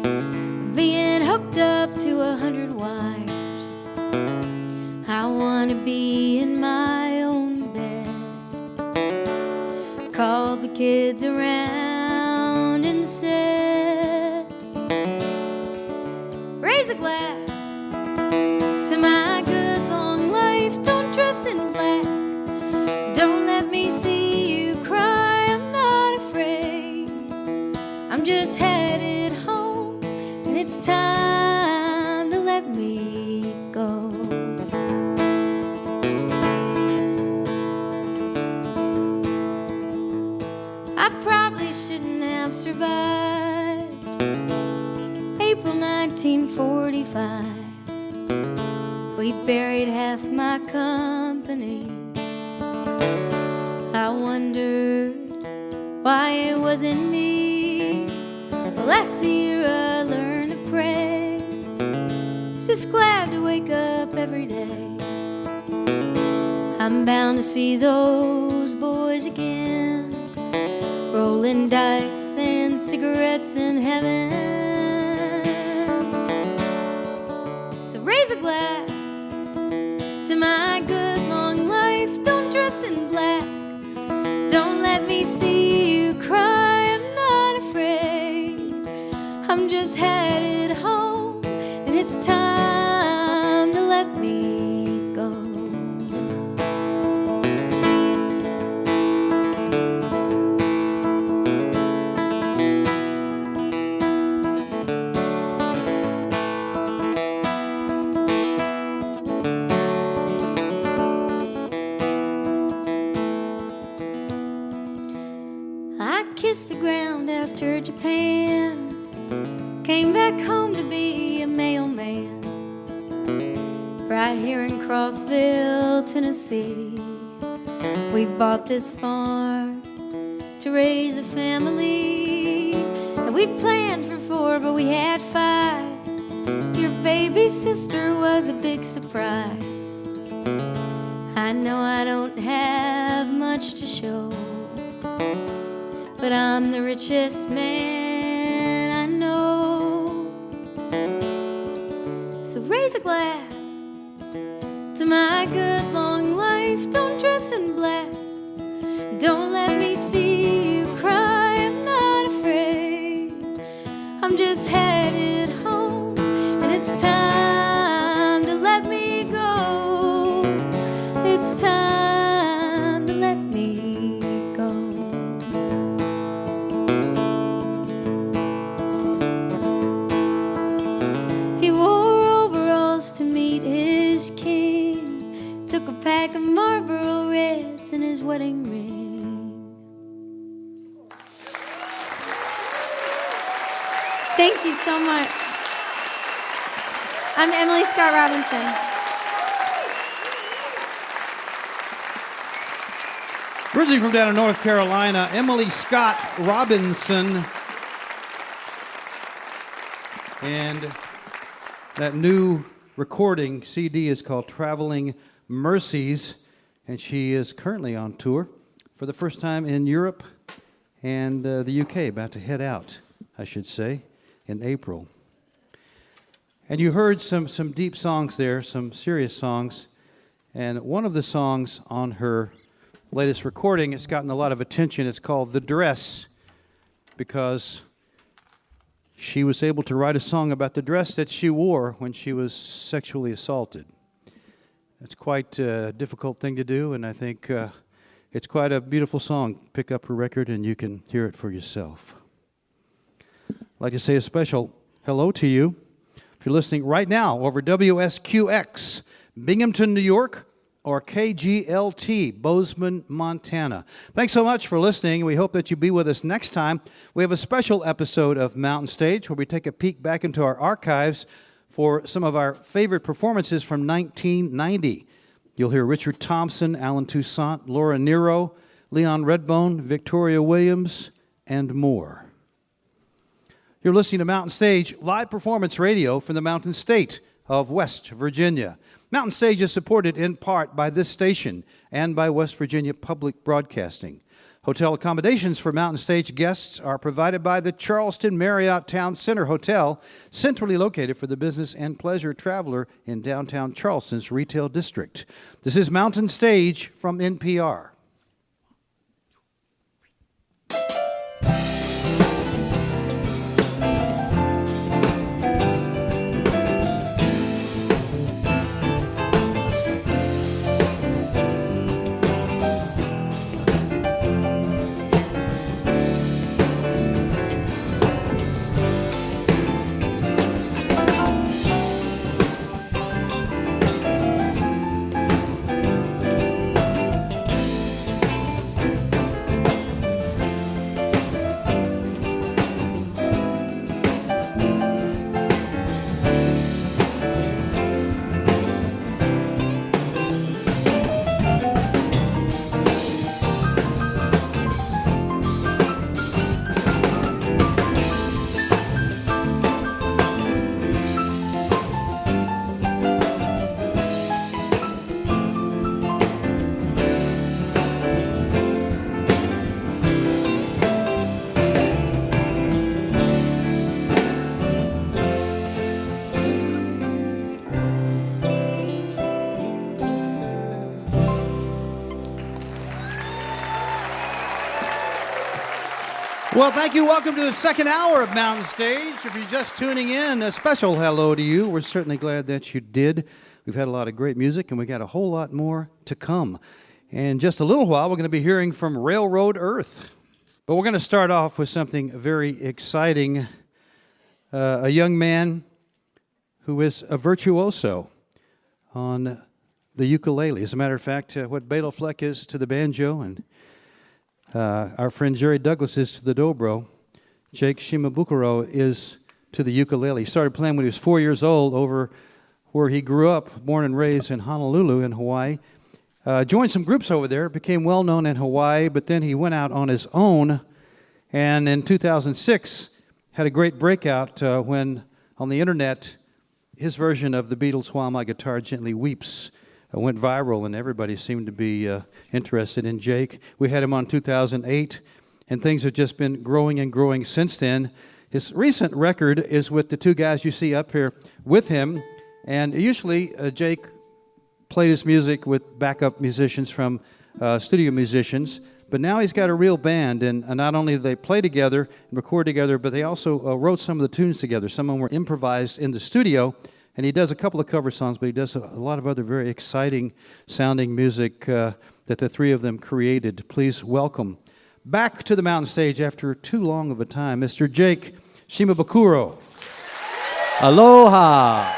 of being hooked up to 100 wires. I want to be in my own bed. Called the kids around and said, raise a glass to my good long life. Don't dress in black. Don't let me see you cry. I'm not afraid. I'm just headed home, and it's time to let me go. I probably shouldn't have survived April 1945. We buried half my company. I wondered why it wasn't me. The last year I learned to pray. Just glad to wake up every day. I'm bound to see those boys again, rolling dice and cigarettes in heaven. So raise a glass to my good long life. Don't dress in black. Don't let me see you cry. I'm not afraid. I'm just headed home, and it's time to let me go. Kissed the ground after Japan, came back home to be a mailman, right here in Crossville, Tennessee. We bought this farm to raise a family, and we planned for 4, but we had 5. Your baby sister was a big surprise. I know I don't have much to show, but I'm the richest man I know. So raise a glass to my good long life. Don't dress in black. Don't let me see you cry. I'm not afraid. I'm just headed home, and it's time to let me go. It's time to let me go. To meet his king, took a pack of Marlboro Reds and his wedding ring. Thank you so much. I'm Emily Scott Robinson. Originally from down in North Carolina, Emily Scott Robinson. And that new recording CD is called Traveling Mercies, and she is currently on tour for the first time in Europe and the UK, about to head out, I should say. in April. And you heard some deep songs there, some serious songs. And one of the songs on her latest recording, it's gotten a lot of attention. It's called The Dress, because she was able to write a song about the dress that she wore when she was sexually assaulted. It's quite a difficult thing to do, and I think it's quite a beautiful song. Pick up her record and you can hear it for yourself. I'd like to say a special hello to you. If you're listening right now over WSQX, Binghamton, New York, or KGLT, Bozeman, Montana. Thanks so much for listening. We hope that you be with us next time. We have a special episode of Mountain Stage where we take a peek back into our archives for some of our favorite performances from 1990. You'll hear Richard Thompson, Alan Toussaint, Laura Nero, Leon Redbone, Victoria Williams, and more. You're listening to Mountain Stage, live performance radio from the Mountain State of West Virginia. Mountain Stage is supported in part by this station and by West Virginia Public Broadcasting. Hotel accommodations for Mountain Stage guests are provided by the Charleston Marriott Town Center Hotel, centrally located for the business and pleasure traveler in downtown Charleston's retail district. This is Mountain Stage from NPR. Well, thank you. Welcome to the second hour of Mountain Stage. If you're just tuning in, a special hello to you. We're certainly glad that you did. We've had a lot of great music, and we got a whole lot more to come. In just a little while, we're going to be hearing from Railroad Earth. But we're going to start off with something very exciting. A young man who is a virtuoso on the ukulele. As a matter of fact, what Bela Fleck is to the banjo and our friend Jerry Douglas is to the dobro. Jake Shimabukuro is to the ukulele. He started playing when he was 4 years old over where he grew up, born and raised in Honolulu in Hawaii. Joined some groups over there, became well known in Hawaii, but then he went out on his own, and in 2006 had a great breakout when on the internet his version of the Beatles' While My Guitar Gently Weeps went viral, and everybody seemed to be interested in Jake. We had him on 2008, and things have just been growing and growing since then. His recent record is with the two guys you see up here with him, and usually Jake played his music with backup musicians from studio musicians, but now he's got a real band, and not only do they play together and record together, but they also wrote some of the tunes together. Some of them were improvised in the studio. And he does a couple of cover songs, but he does a lot of other very exciting sounding music that the three of them created. Please welcome back to the Mountain Stage after too long of a time, Mr. Jake Shimabukuro. Aloha!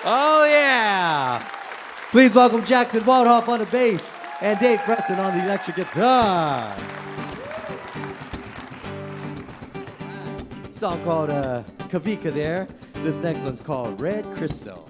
Oh, yeah. Please welcome Jackson Waldhoff on the bass and Dave Preston on the electric guitar. Song called Kavika there. This next one's called Red Crystal.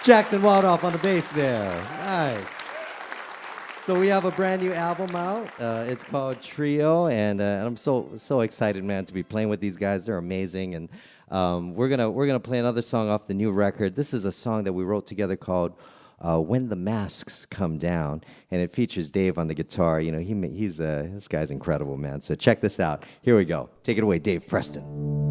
Jackson Waldhoff on the bass there. Nice. So we have a brand new album out. It's called Trio, and I'm so excited, man, to be playing with these guys. They're amazing, and we're gonna play another song off the new record. This is a song that we wrote together called "When the Masks Come Down," and it features Dave on the guitar. You know, this guy's incredible, man. So check this out. Here we go. Take it away, Dave Preston.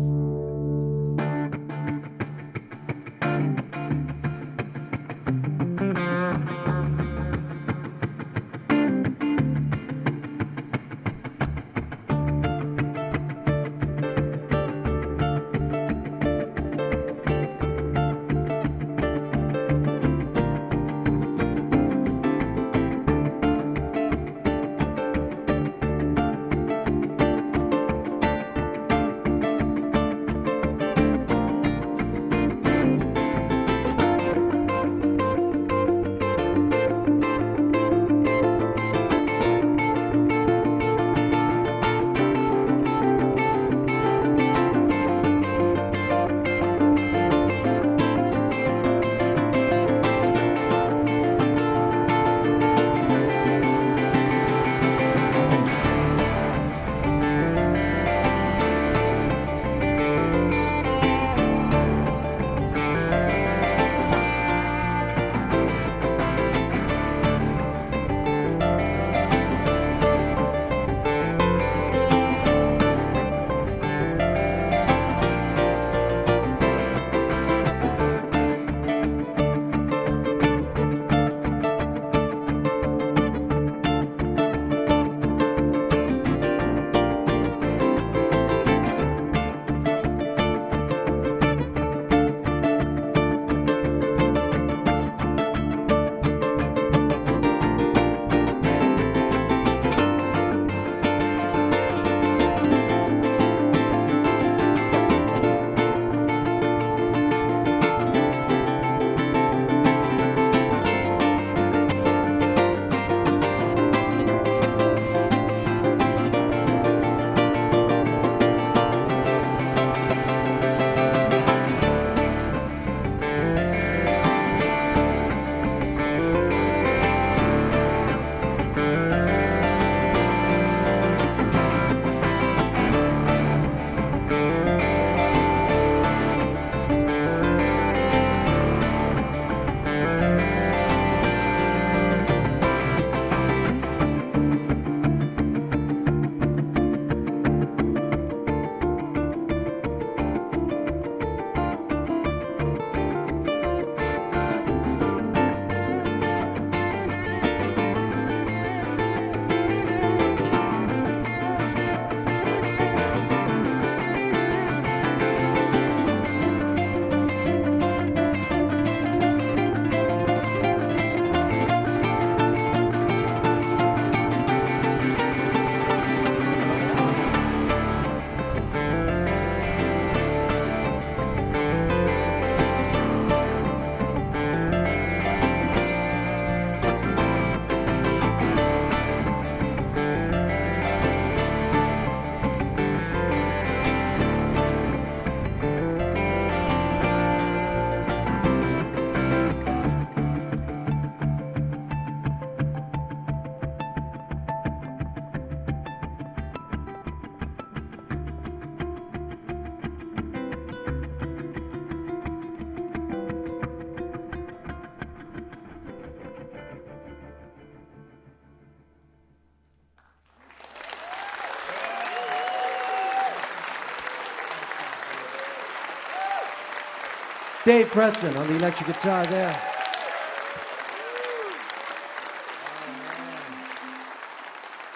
Dave Preston on the electric guitar there.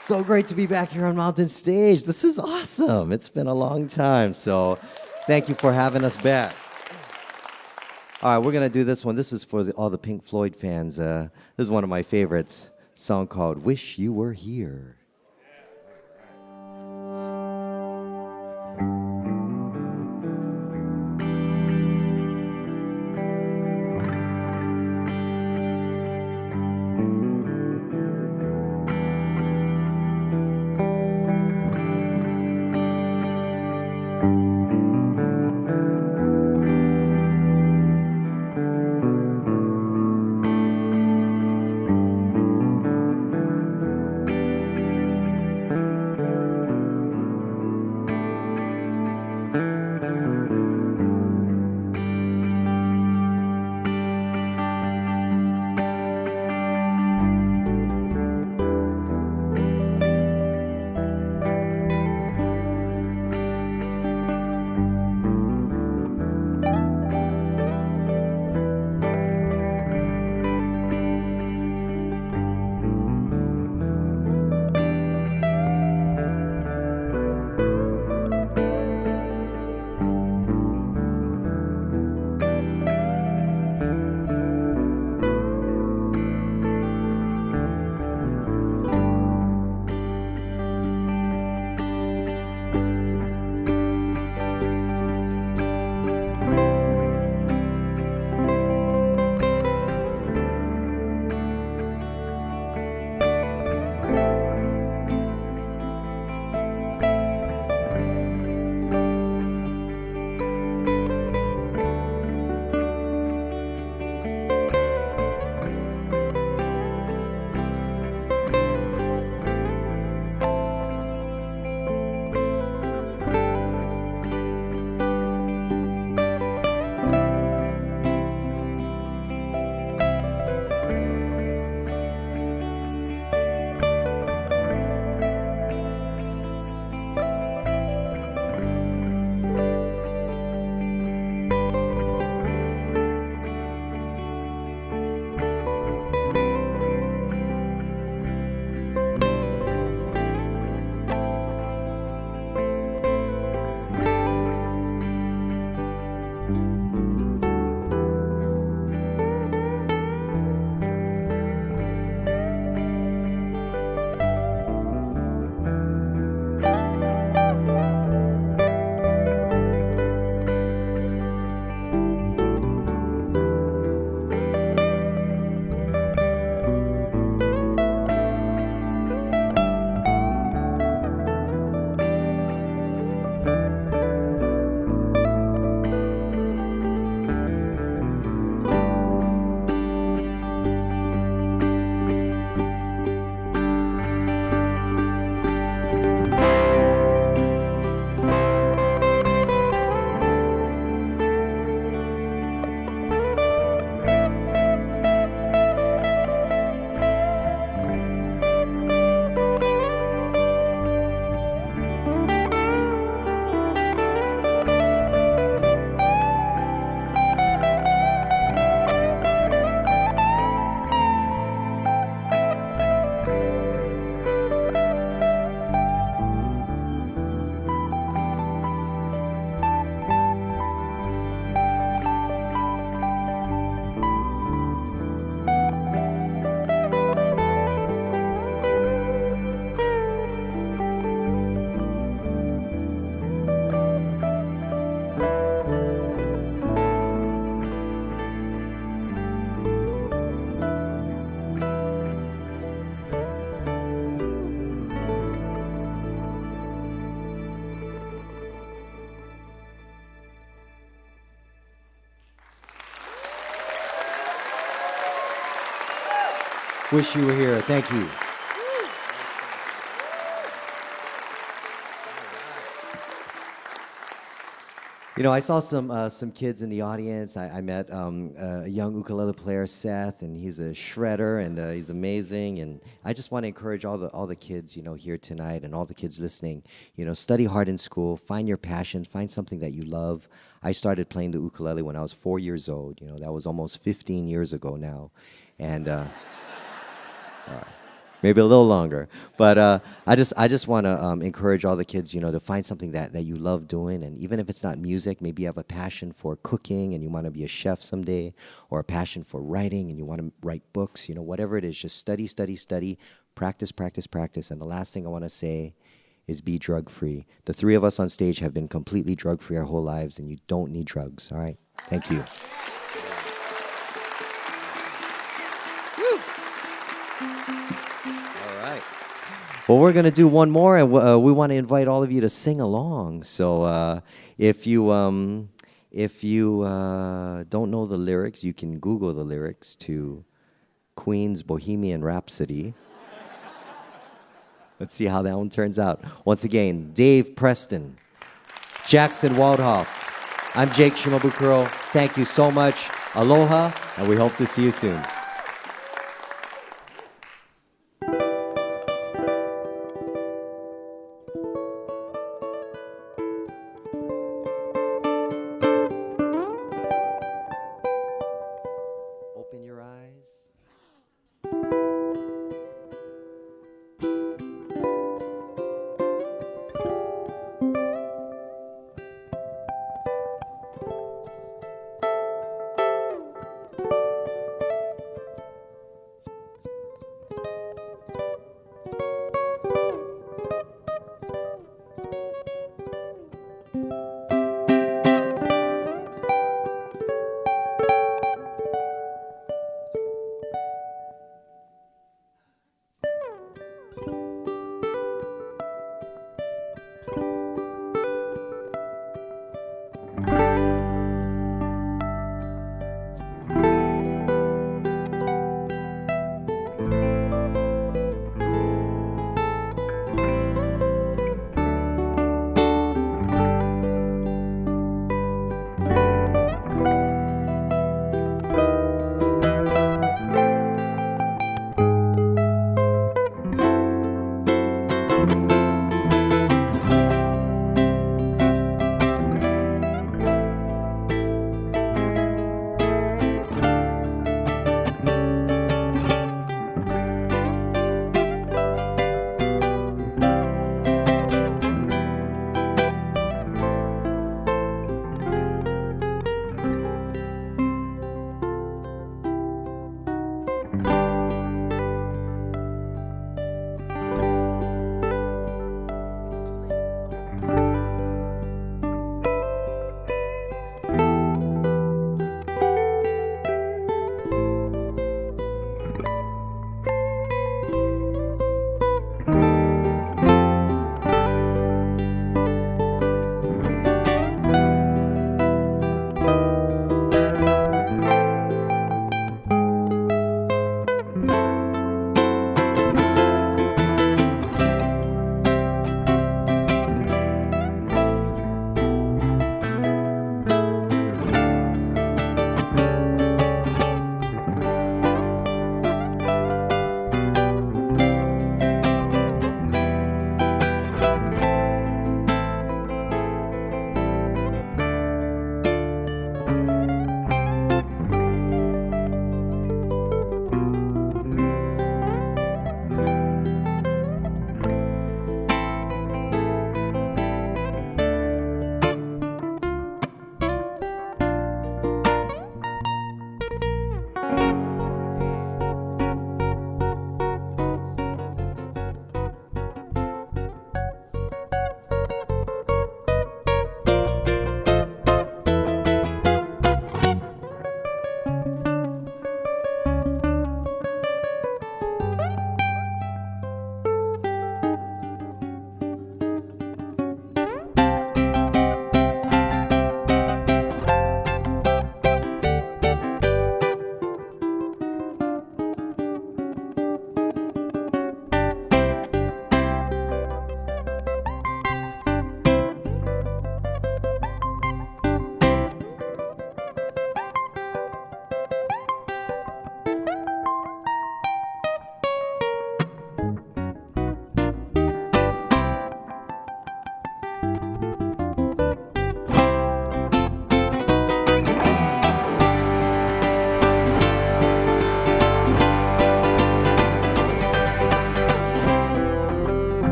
So great to be back here on Mountain Stage. This is awesome. It's been a long time, so thank you for having us back. All right, we're going to do this one. This is for all the Pink Floyd fans. This is one of my favorites, a song called Wish You Were Here. Wish You Were Here. Thank you. You know, I saw some kids in the audience. I met a young ukulele player, Seth, and he's a shredder, and he's amazing. And I just want to encourage all the kids, you know, here tonight, and all the kids listening. You know, study hard in school, find your passion, find something that you love. I started playing the ukulele when I was 4 years old. You know, that was almost 15 years ago now. And maybe a little longer. But I just want to encourage all the kids, you know, to find something that you love doing. And even if it's not music, maybe you have a passion for cooking and you want to be a chef someday, or a passion for writing and you want to write books, you know, whatever it is, just study, study, study, practice, practice, practice. And the last thing I want to say is be drug-free. The three of us on stage have been completely drug-free our whole lives, and you don't need drugs, all right? Thank you. All right. Well, we're going to do one more, and we want to invite all of you to sing along. So if you don't know the lyrics, you can Google the lyrics to Queen's Bohemian Rhapsody. Let's see how that one turns out. Once again, Dave Preston, Jackson Waldhoff. I'm Jake Shimabukuro. Thank you so much. Aloha, and we hope to see you soon. Open your eyes.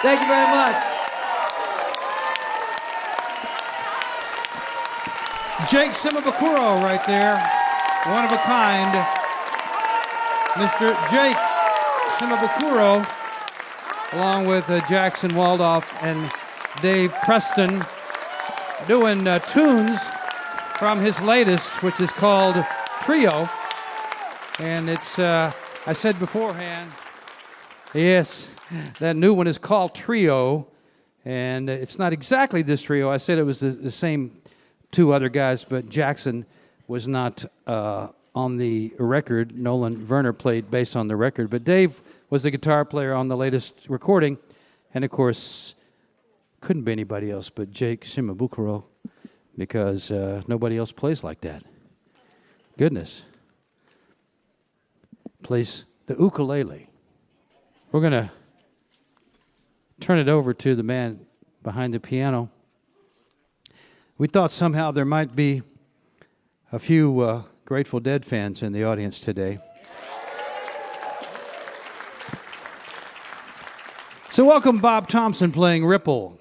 Thank you very much. Jake Shimabukuro right there. One of a kind. Mr. Jake Shimabukuro, along with Jackson Waldorf and Dave Preston, doing tunes from his latest, which is called Trio. And it's, I said beforehand, yes, that new one is called Trio. And it's not exactly this trio. I said it was the same two other guys, but Jackson was not on the record. Nolan Werner played bass on the record, but Dave was the guitar player on the latest recording. And, of course, couldn't be anybody else but Jake Shimabukuro, because nobody else plays like that. Goodness. Plays the ukulele. We're going to turn it over to the man behind the piano. We thought somehow there might be a few Grateful Dead fans in the audience today. So welcome Bob Thompson playing Ripple.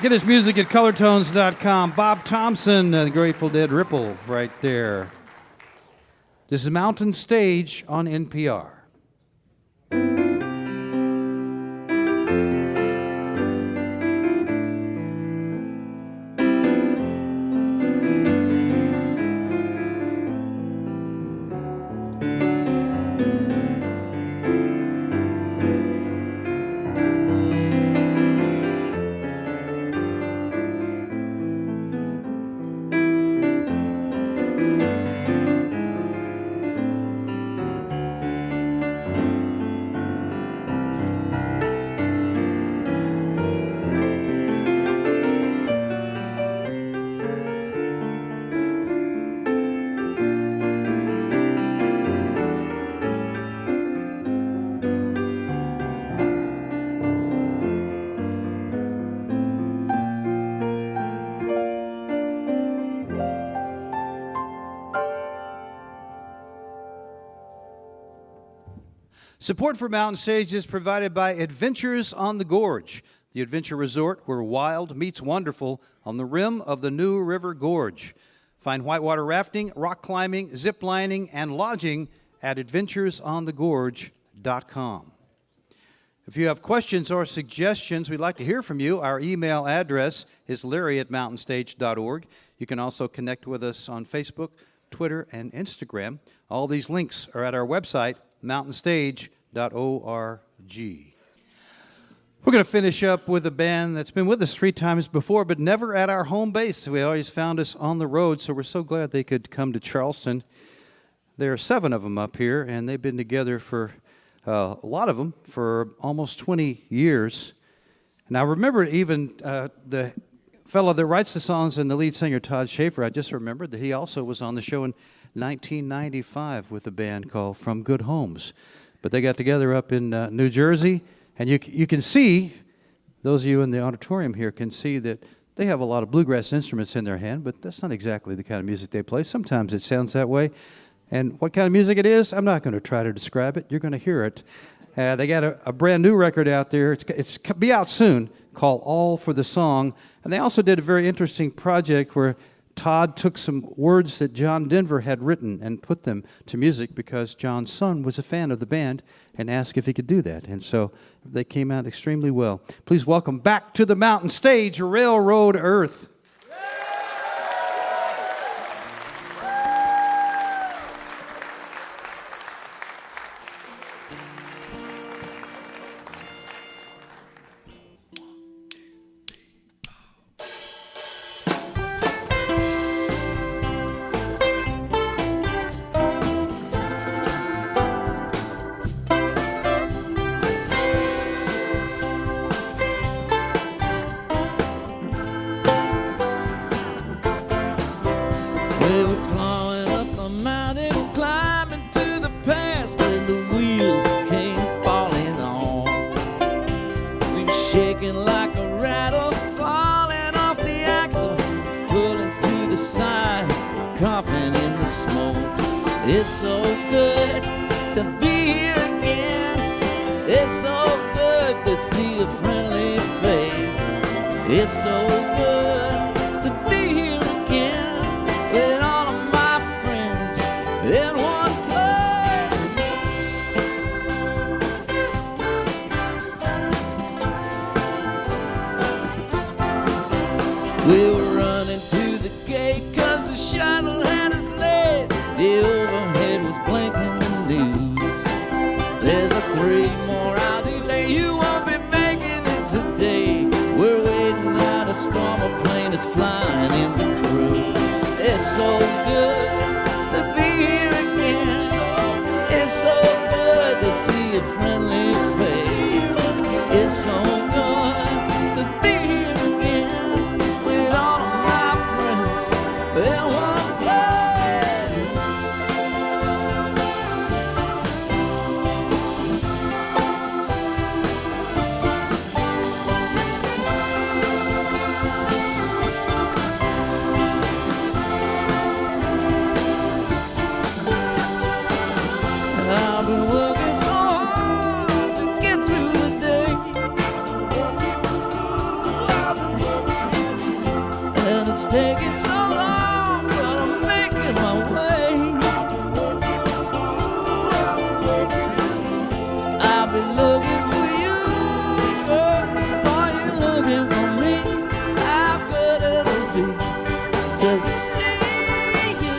Get his music at colortones.com. Bob Thompson, the Grateful Dead Ripple right there. This is Mountain Stage on NPR. Support for Mountain Stage is provided by Adventures on the Gorge, the adventure resort where wild meets wonderful on the rim of the New River Gorge. Find whitewater rafting, rock climbing, zip lining, and lodging at adventuresonthegorge.com. If you have questions or suggestions, we'd like to hear from you. Our email address is larry@mountainstage.org. You can also connect with us on Facebook, Twitter, and Instagram. All these links are at our website, mountainstage.org. We're going to finish up with a band that's been with us 3 times before, but never at our home base. We always found us on the road, so we're so glad they could come to Charleston. There are 7 of them up here, and they've been together for a lot of them for almost 20 years. And I remember even the fellow that writes the songs and the lead singer, Todd Schaefer, I just remembered that he also was on the show in 1995 with a band called From Good Homes. But they got together up in New Jersey, and you can see, those of you in the auditorium here can see that they have a lot of bluegrass instruments in their hand, but that's not exactly the kind of music they play. Sometimes it sounds that way. And what kind of music it is, I'm not going to try to describe it. You're going to hear it. They got a brand new record out there. It's be out soon, called All for the Song. And they also did a very interesting project where Todd took some words that John Denver had written and put them to music because John's son was a fan of the band and asked if he could do that. And so they came out extremely well. Please welcome back to the Mountain Stage, Railroad Earth. We were clawing up the mountain, climbing to the pass when the wheels came falling off. We were shaking like a rattle, falling off the axle, pulling to the side, coughing in the smoke. It's so good to be here again. It's so good to see a friendly face. It's so good to be here again with all of my friends in one place. We were running to the gate 'cause the shuttle had us late. The overhead was blinking the news. There's a 3 more hour delay. You won't be making it today. We're waiting out a storm. A plane is flying in the crew. It's so good to be here again. It's so good to see a friendly face. It's so good to be here again with all of my friends in one place. I've been working so hard to get through the day. looking for me. How could it be to see you?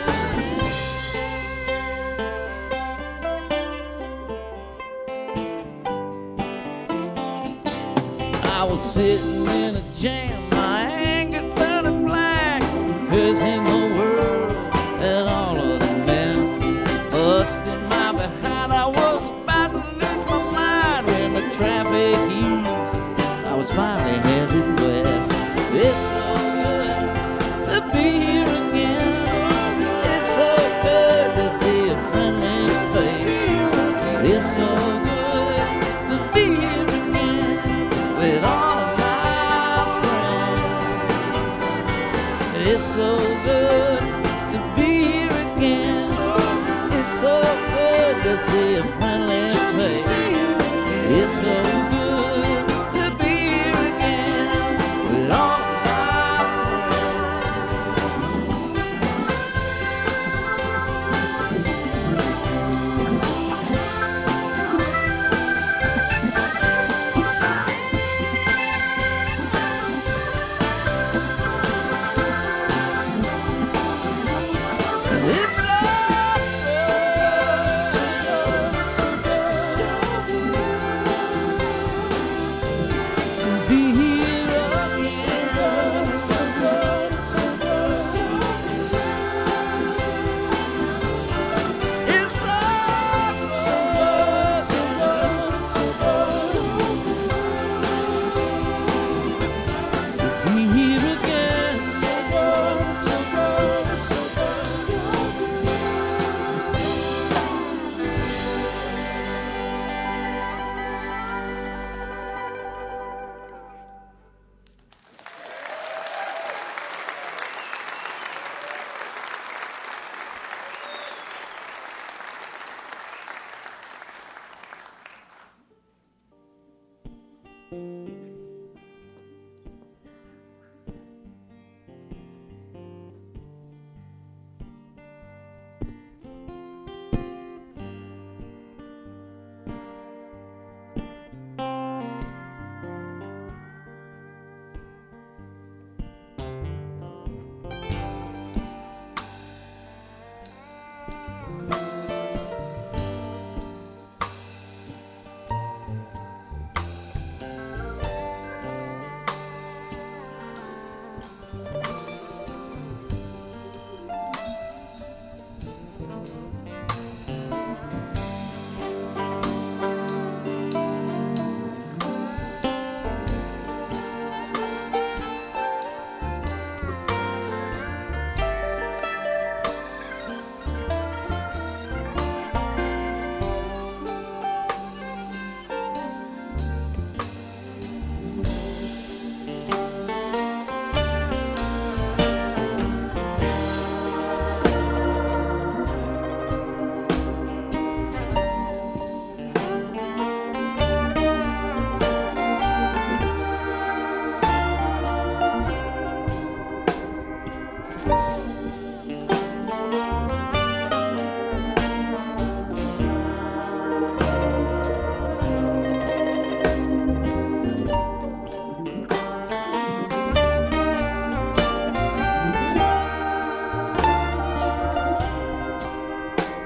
I was sitting in a jam, my anger turning black, cursing the world and all of the mess. Busting my behind, I was about to lose my mind when the traffic eased. I was finally headed west. It's so good to be here again. It's so good to see a friendly face. It's so good to be here again with all of my friends. It's so good to be here again. It's so good to see a friendly face. It's so good to be here again with all of my It's so good to be here again. It's so good to be here again.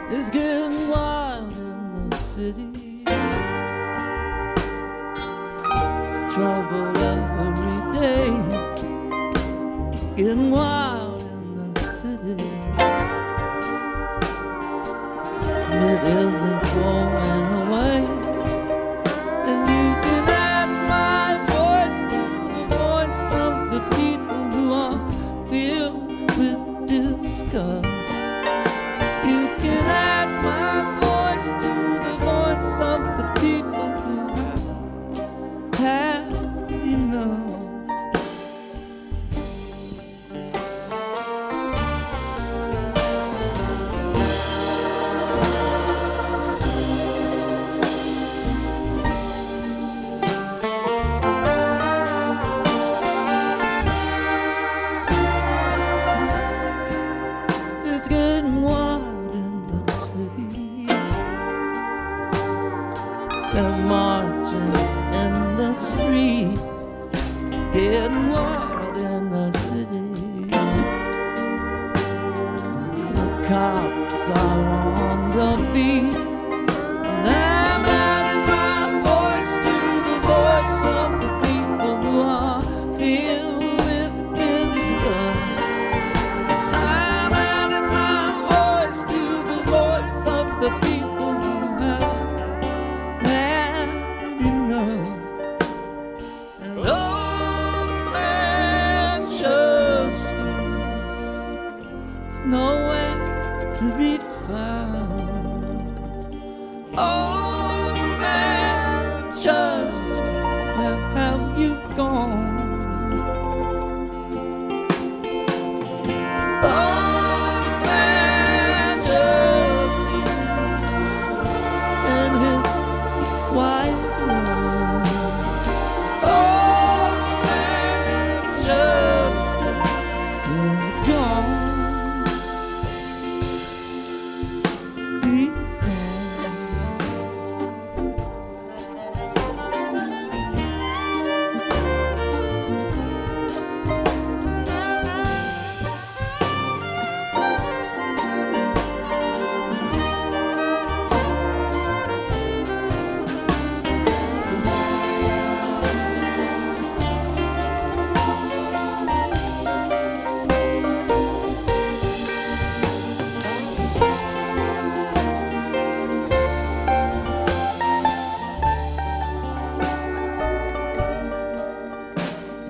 It's getting wild in the city. Trouble every day. Getting wild in the city. It isn't going away. And you can add my voice to the voice of the people who are filled with disgust. You can add my voice to the voice of the people who have enough.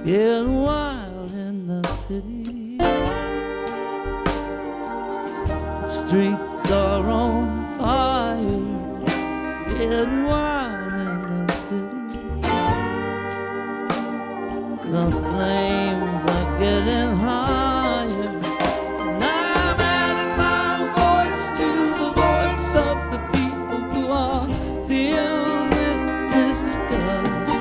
getting wild in the city. The streets are on fire, getting wild in the city. The flames are getting higher, and I'm adding my voice to the voice of the people who are filled with disgust.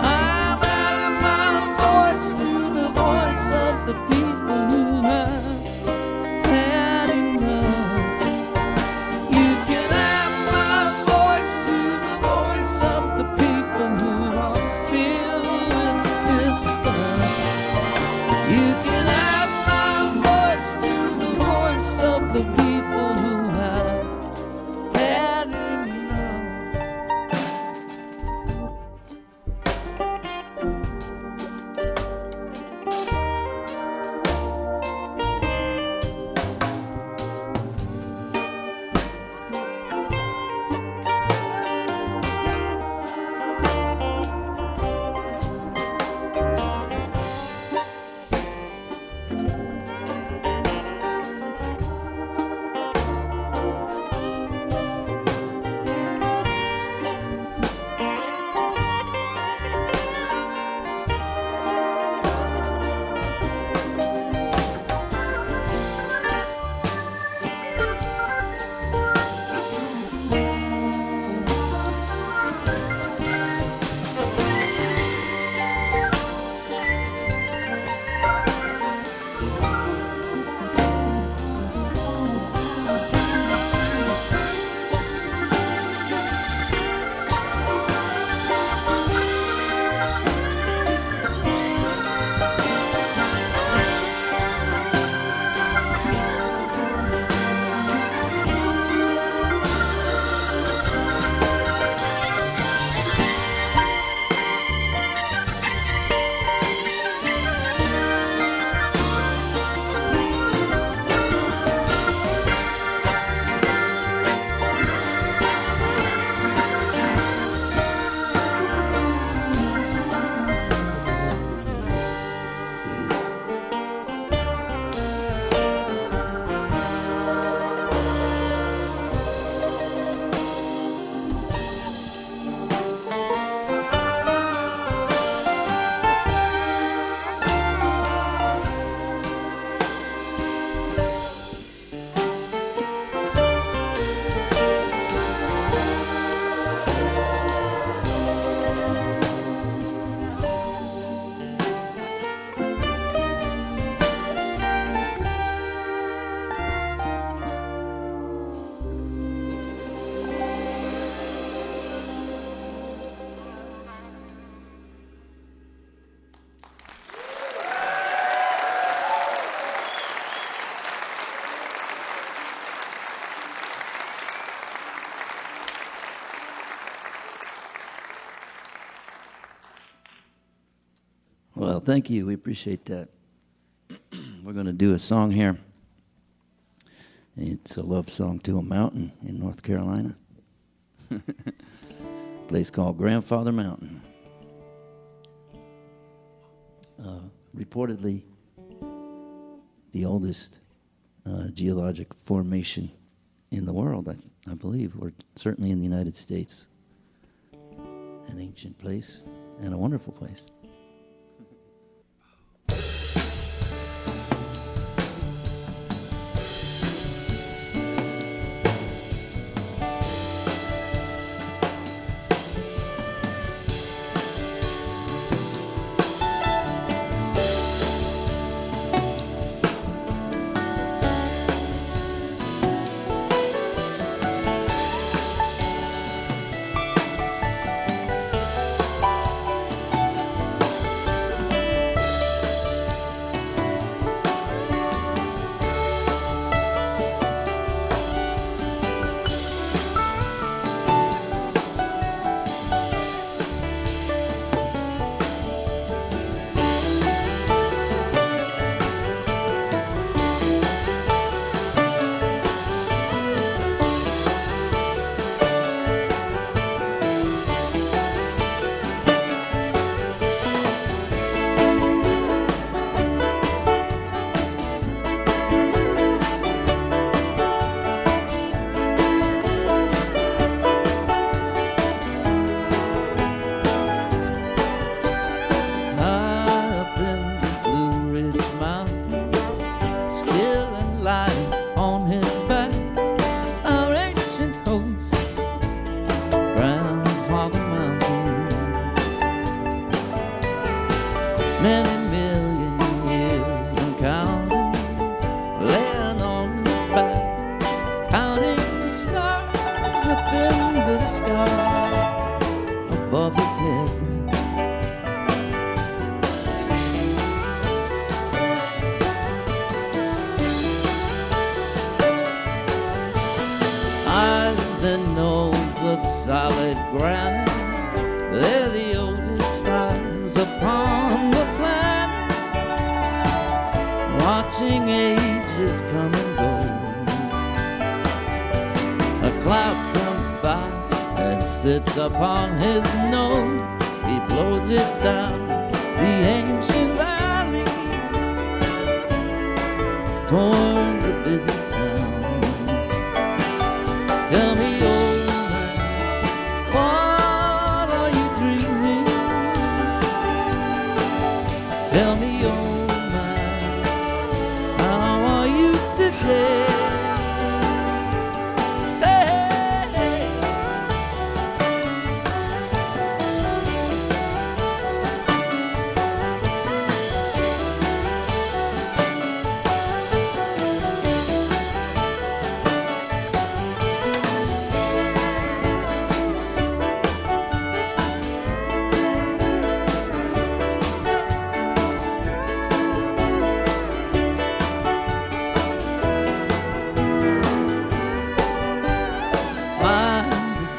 I'm adding my voice to the voice of the people who have had enough. You can add my voice to the voice of the people who are filled with disgust. You can add my voice to the voice of the people who have had enough. Well, thank you. We appreciate that. We're going to do a song here. It's a love song to a mountain in North Carolina. A place called Grandfather Mountain. Reportedly the oldest geologic formation in the world, I believe, or certainly in the United States. An ancient place and a wonderful place. many million years and counting, laying on his back, counting the stars up in the sky above his head. Eyes and nose of solid granite, they're the oldest stars upon the planet, watching ages come and go. A cloud comes by and sits upon his nose. He blows it down the ancient valley toward the busy town. Tell me, old man, what are you dreaming? Tell me, old man, how are you today?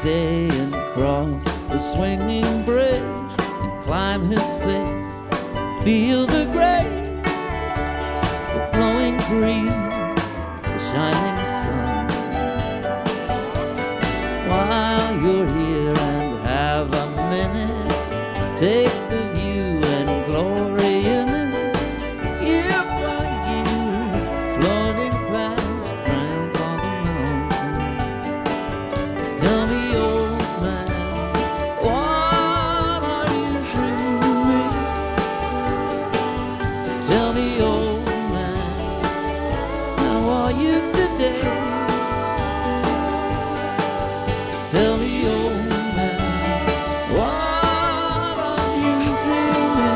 Day and cross the swinging bridge and climb his face, feel the grace, the blowing breeze, the shining sun. While you're here and have a minute, take the view and glory in it. Year by year, floating past grandfather mountain. Tell me, old man, what are you dreaming? Tell me, old man, how are you today? Tell me, old man, what are you dreaming?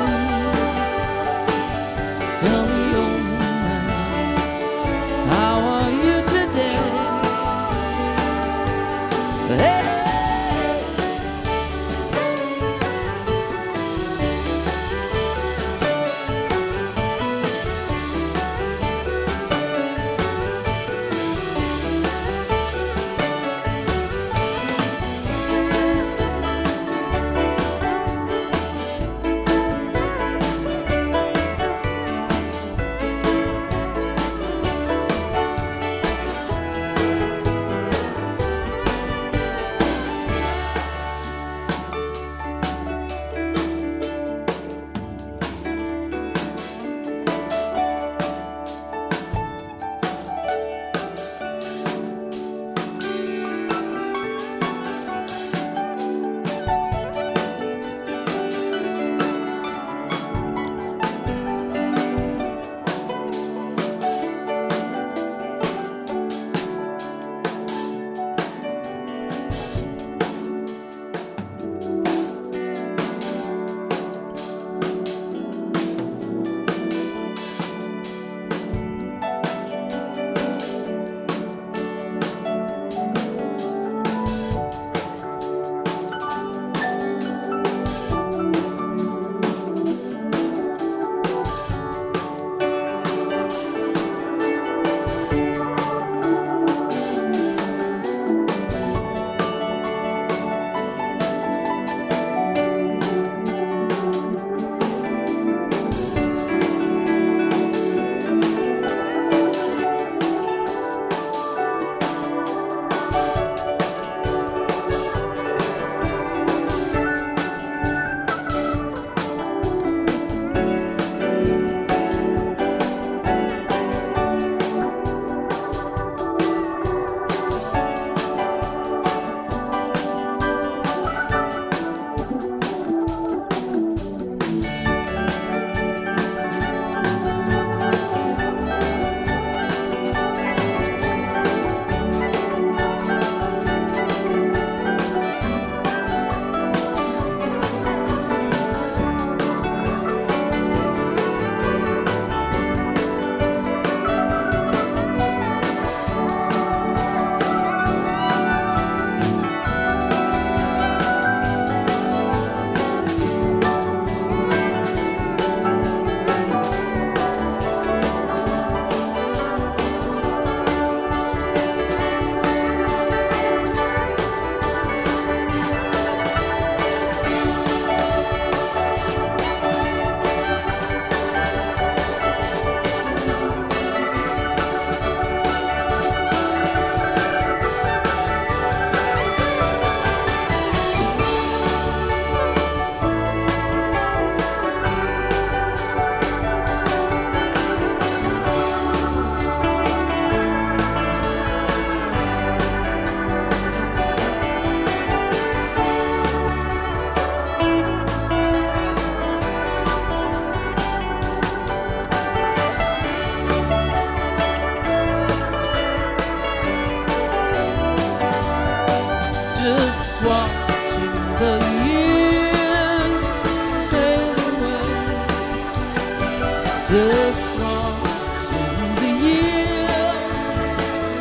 Just watching the years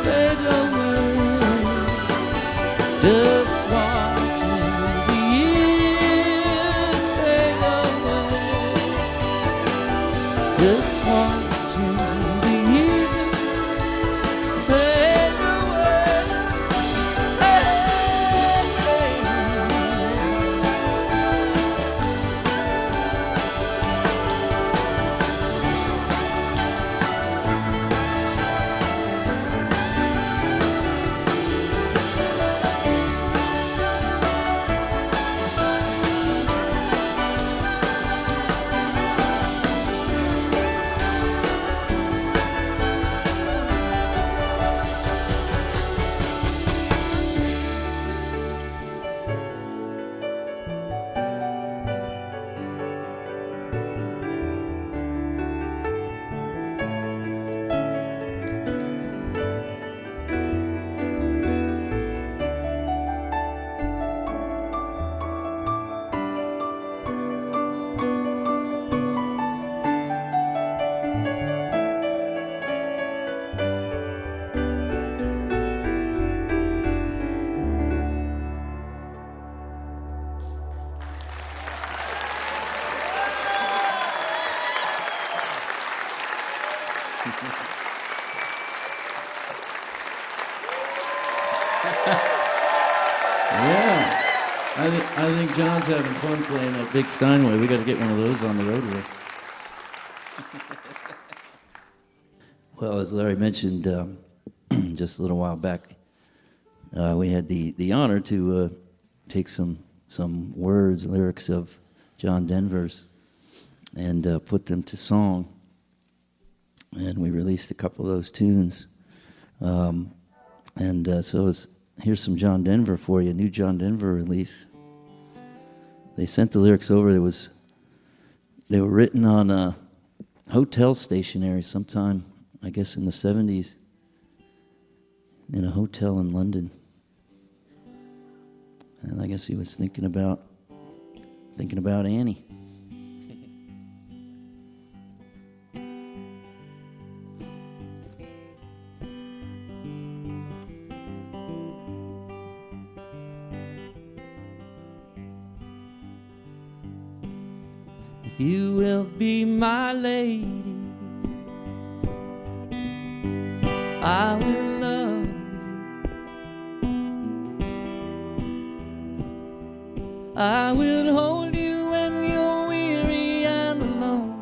fade away. Just watching the years fade away. Just watching the years fade away. Hey, hey. Yeah. I think John's having fun playing that big Steinway. We got to get one of those on the road with us. Well, as Larry mentioned just a little while back, we had the honor to take some words, lyrics of John Denver's and put them to song. And we released a couple of those tunes. Here's some John Denver for you, new John Denver release. They sent the lyrics over. They were written on hotel stationery sometime, I guess in the 70s, in a hotel in London. And I guess he was thinking about Annie. You will be my lady. I will love you. I will hold you when you're weary and alone.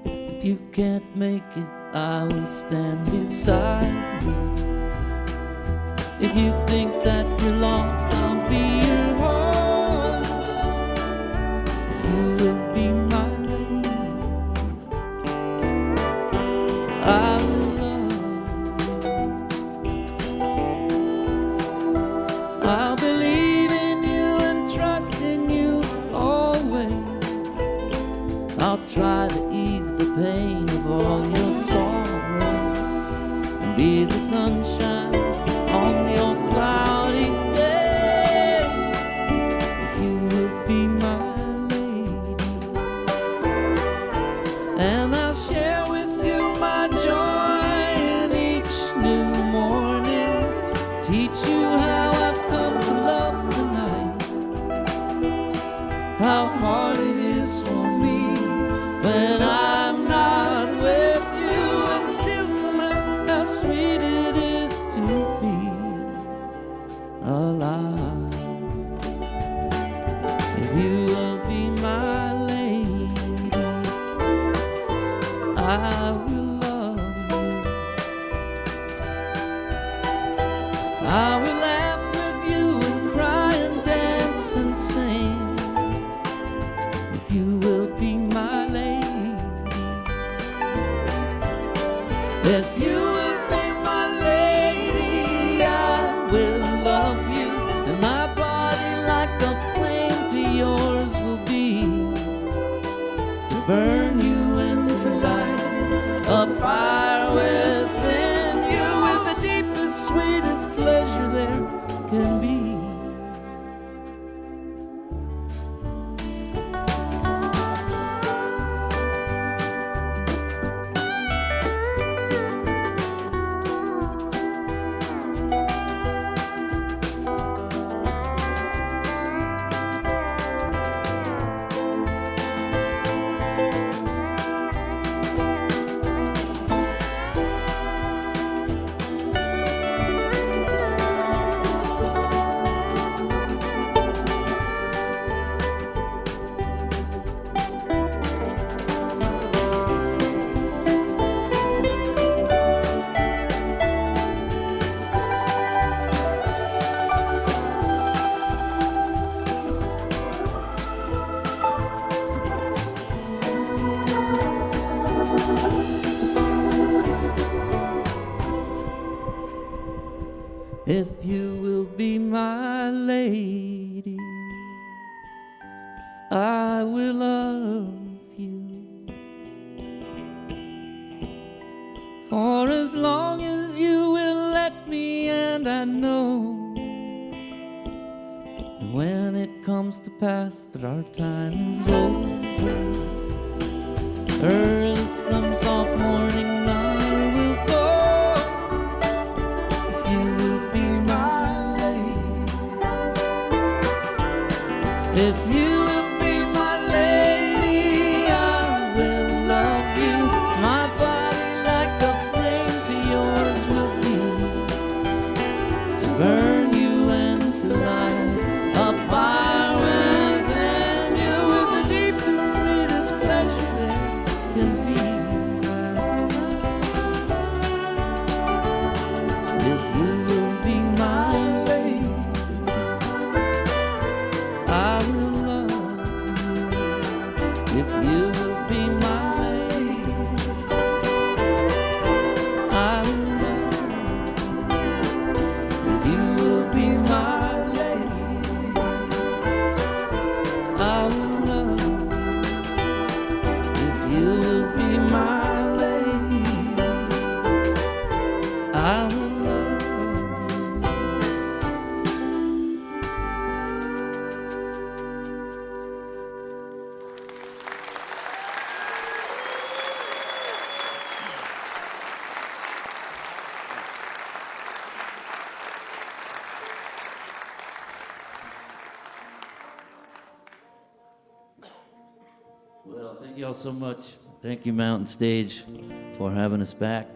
If you can't make it, I will stand beside you. If you think that you're lost, I'll be your home. You will be mine. I will love. I'll believe in you and trust in you always. I'll try to ease the pain of all your sorrow and be the sunshine on your cloudy day. You will be mine. And I'll share with you my joy in each new morning. Teach you how I've come to love tonight. How hard it is for me when I'm not with you, and still somehow how sweet it is to be alive. If you will be my lady, I will love you. I will laugh with you and cry and dance and sing. If you will be my lady. If you will be my lady, I will love you. And my body like a flame to yours will be, to burn you into light. A fire within you with the deepest, sweetest pleasure there can be. if you will be my lady, I will love you for as long as you will let me. And I know that when it comes to pass that our time is over, early some soft morning I will go, if you will be my lady, if you will be my lady, I will love you. My body like a flame to yours will be, to burn you and to light a fire within you with the deepest, sweetest pleasure there can be. If you will be my lady, I will love you. If you will be my lady, I will love you. If you will be my lady, I will love you. If you will be my lady, I will love you. Well, thank you all so much. Thank you, Mountain Stage, for having us back.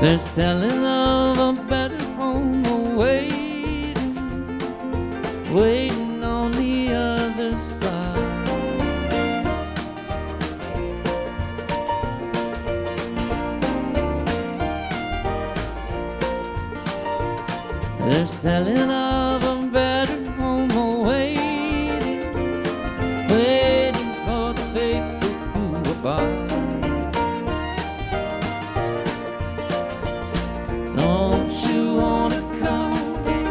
There's telling of a better home awaiting, waiting on the other side. There's telling of a better home awaiting, waiting for the faithful who abide. Don't you wanna come?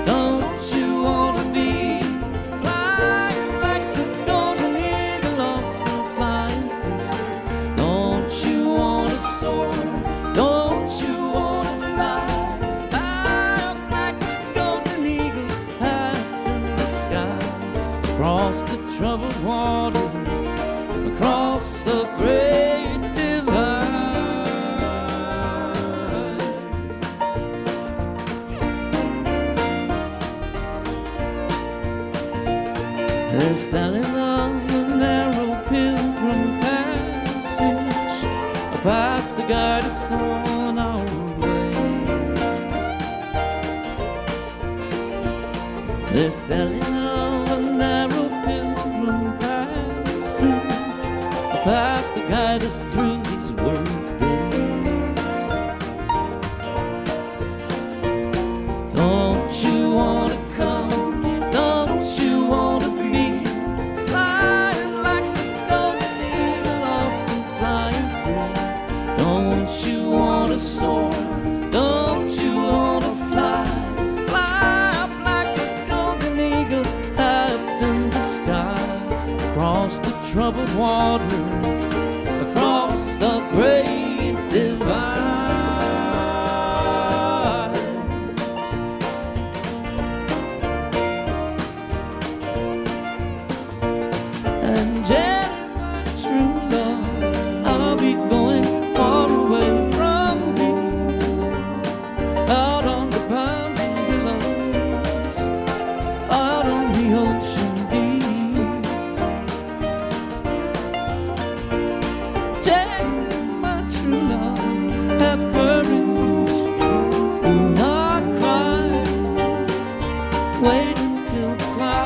Don't you wanna be flying like the golden eagle off the flying field? Don't you wanna soar? Don't you wanna fly high up like the golden eagle high in the sky? Across the troubled waters, across the great divide. There's telling of a narrow pilgrim passage, a path to guide us on our way. There's telling of a narrow pilgrim passage, a path to guide us through these work days. Don't you wanna come? Don't you wanna be flying like the golden eagle off and flying free? Don't you wanna soar? Don't you wanna fly? Fly up like the golden eagle high up in the sky. Across the troubled waters, across the great divide. And Jenny, my true love, I'll be going far away from here, out on the bounding billows, out on the ocean deep. Jenny, my true love, have courage, do not cry, wait until the clouds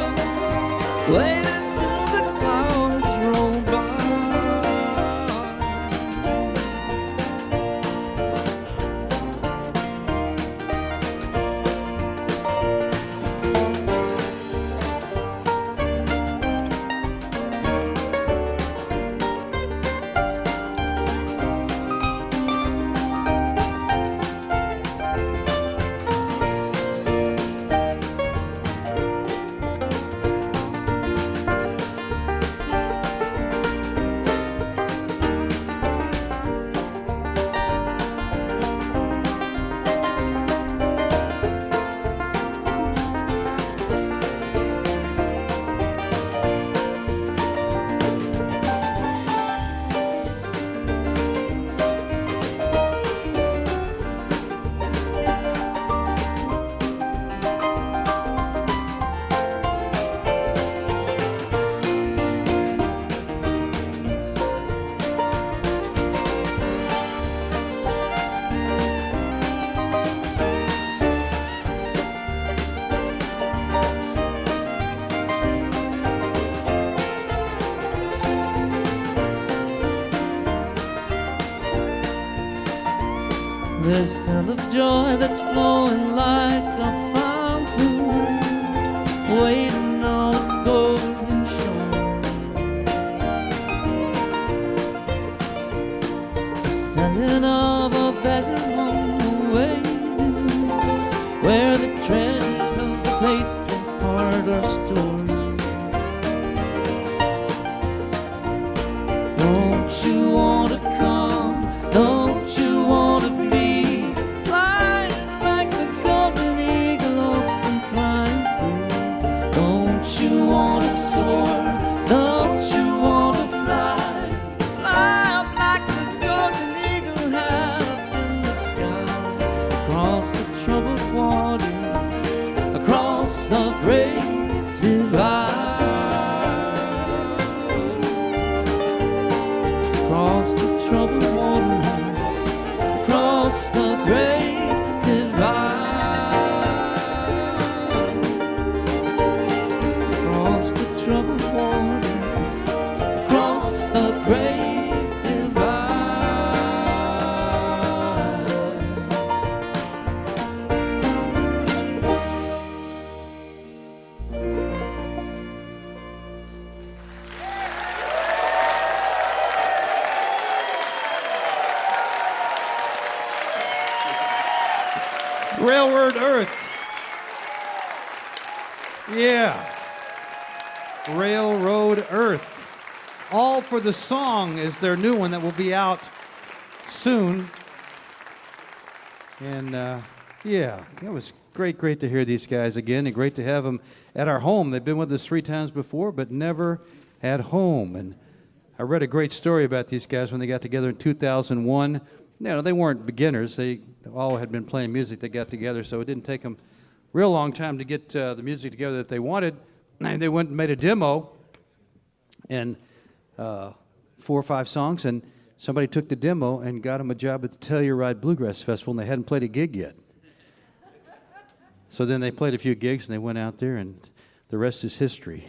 There's still a joy that's flowing like a fountain, waiting on a golden shore. It's telling of a better home waiting, where the treasures of the faithful heart are stored. Don't you want to come? Don't you want to be flying like the golden eagle often flying through? Don't you want to soar? Don't you want to fly? Fly up like the golden eagle high up in the sky, across the troubled waters, across the great divide. Across the troubled waters, across the great divide. Across the troubled waters, across the great divide. Railroad Earth. Yeah. Railroad Earth. All for the Song is their new one that will be out soon. And yeah, it was great to hear these guys again, and great to have them at our home. They've been with us 3 times before, but never at home. And I read a great story about these guys when they got together in 2001. You know, they weren't beginners. They all had been playing music. They got together, so it didn't take them a real long time to get the music together that they wanted. And they went and made a demo, and 4 or 5 songs, and somebody took the demo and got them a job at the Telluride Bluegrass Festival, and they hadn't played a gig yet. So then they played a few gigs, and they went out there, and the rest is history.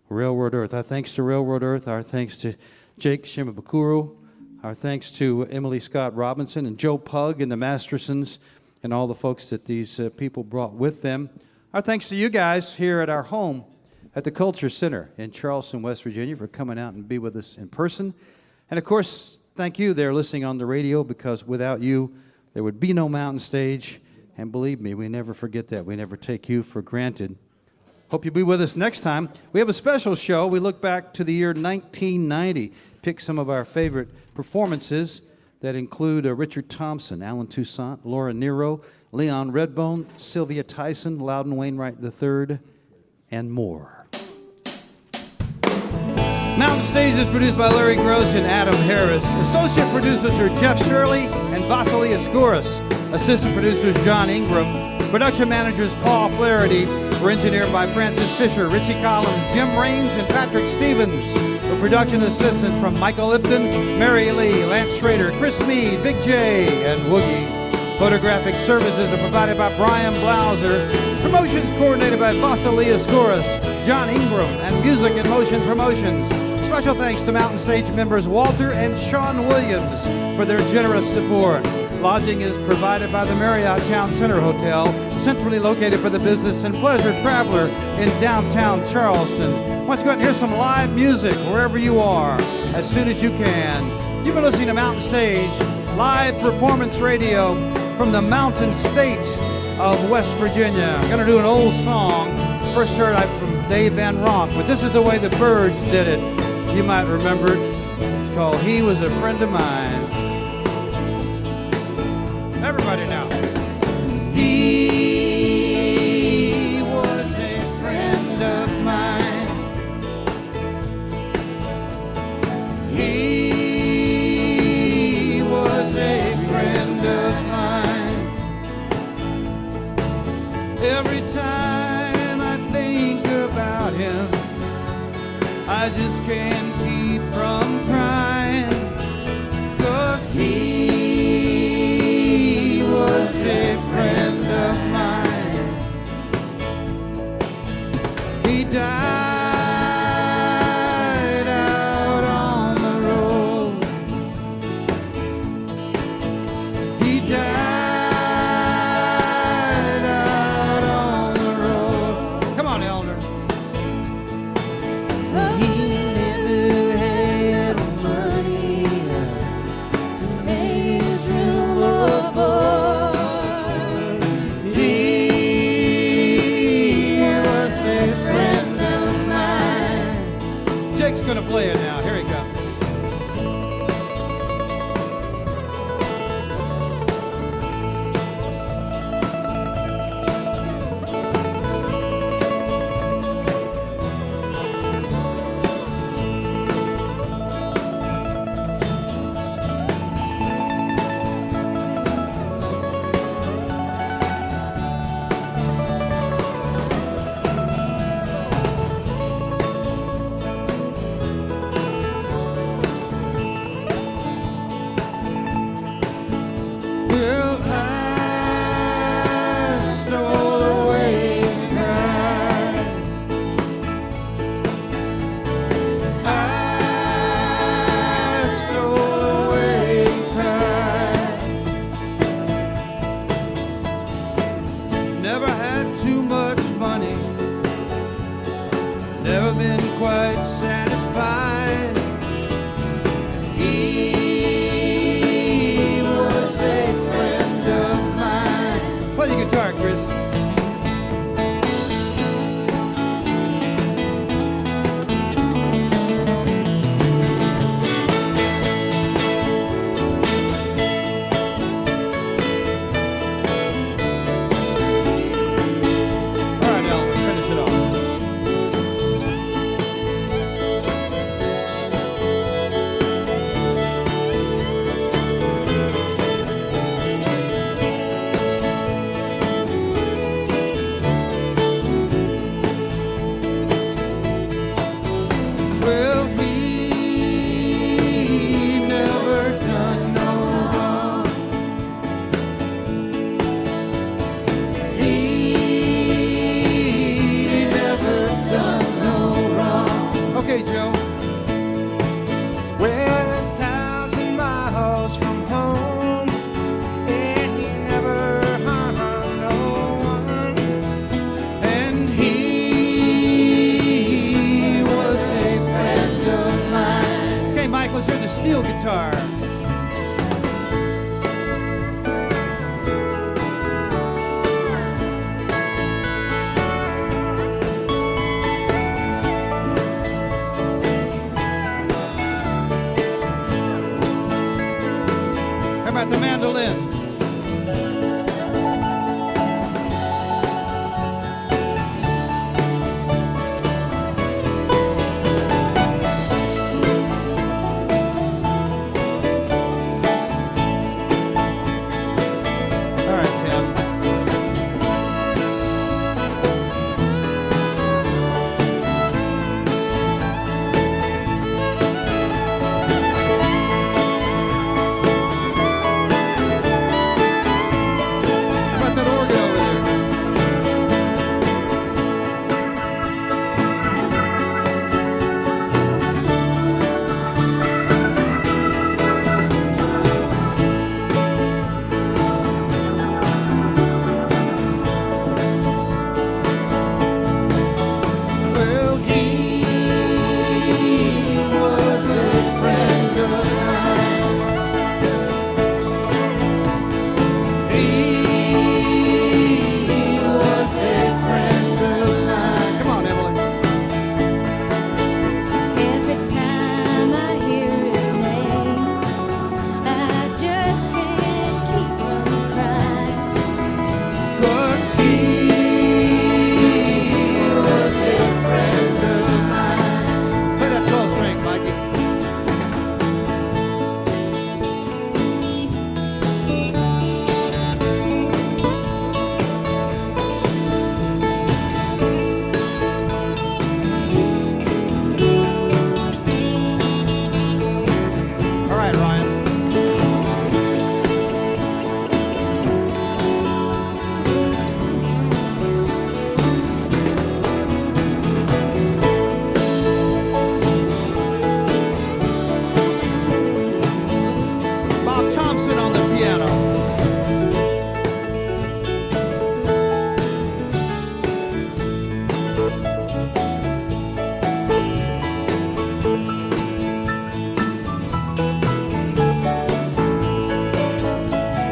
Railroad Earth. Our thanks to Railroad Earth. Our thanks to Jake Shimabukuro. Our thanks to Emily Scott Robinson and Joe Pug and the Mastersons and all the folks that these people brought with them. Our thanks to you guys here at our home at the Culture Center in Charleston, West Virginia, for coming out and be with us in person. And, of course, thank you there listening on the radio, because without you, there would be no Mountain Stage. And believe me, we never forget that. We never take you for granted. Hope you'll be with us next time. We have a special show. We look back to the year 1990, pick some of our favorite performances that include Richard Thompson, Alan Toussaint, Laura Nero, Leon Redbone, Sylvia Tyson, Loudon Wainwright III, and more. Mountain Stage is produced by Larry Gross and Adam Harris. Associate producers are Jeff Shirley and Vasily Askouras. Assistant producers John Ingram. Production managers Paul Flaherty. We're engineered by Francis Fisher, Richie Collins, Jim Raines, and Patrick Stevens. With production assistance from Michael Lipton, Mary Lee, Lance Schrader, Chris Mead, Big J, and Woogie. Photographic services are provided by Brian Blauser. Promotions coordinated by Vasily Askouras, John Ingram, and Music in Motion Promotions. Special thanks to Mountain Stage members Walter and Sean Williams for their generous support. Lodging is provided by the Marriott Town Center Hotel, centrally located for the business and pleasure traveler in downtown Charleston. Once you go out and hear some live music wherever you are, as soon as you can. You've been listening to Mountain Stage, live performance radio from the Mountain State of West Virginia. I'm going to do an old song. First heard from Dave Van Ronk, but this is the way the Byrds did it. You might remember it. It's called He Was a Friend of Mine. Everybody now. He was a friend of mine. He was a friend of mine. Every time I think about him, I just can't keep from crying, 'cause he was guitar. How about the mandolin? All right, Tim. How about that organ over there? Well, he was a friend of mine. He was a friend of mine. Come on, Emily. Every time I hear his name, I just can't keep from crying. 'Cause he was a friend of mine. Play that 12 string, Mikey. All right, Ryan. Bob Thompson on the piano.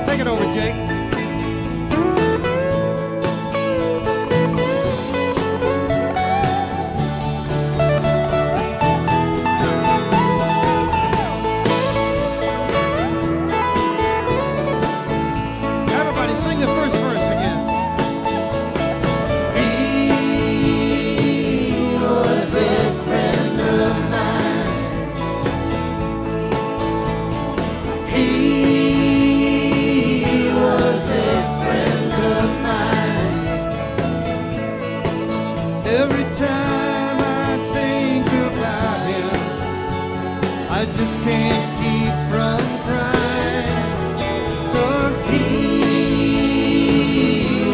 Take it over, Jake. Everybody sing the first verse again. He was a friend of mine. He was a friend of mine. Every time I think about him, I just can't keep from crying. 'Cause he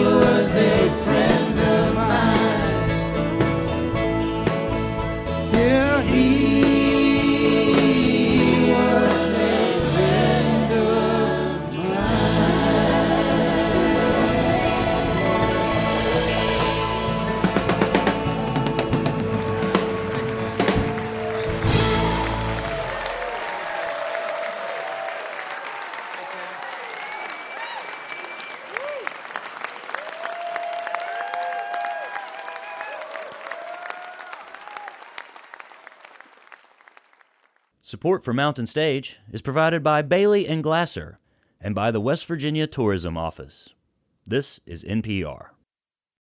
was a friend of mine. Yeah, he was a friend of Support for Mountain Stage is provided by Bailey and Glasser and by the West Virginia Tourism Office. This is NPR.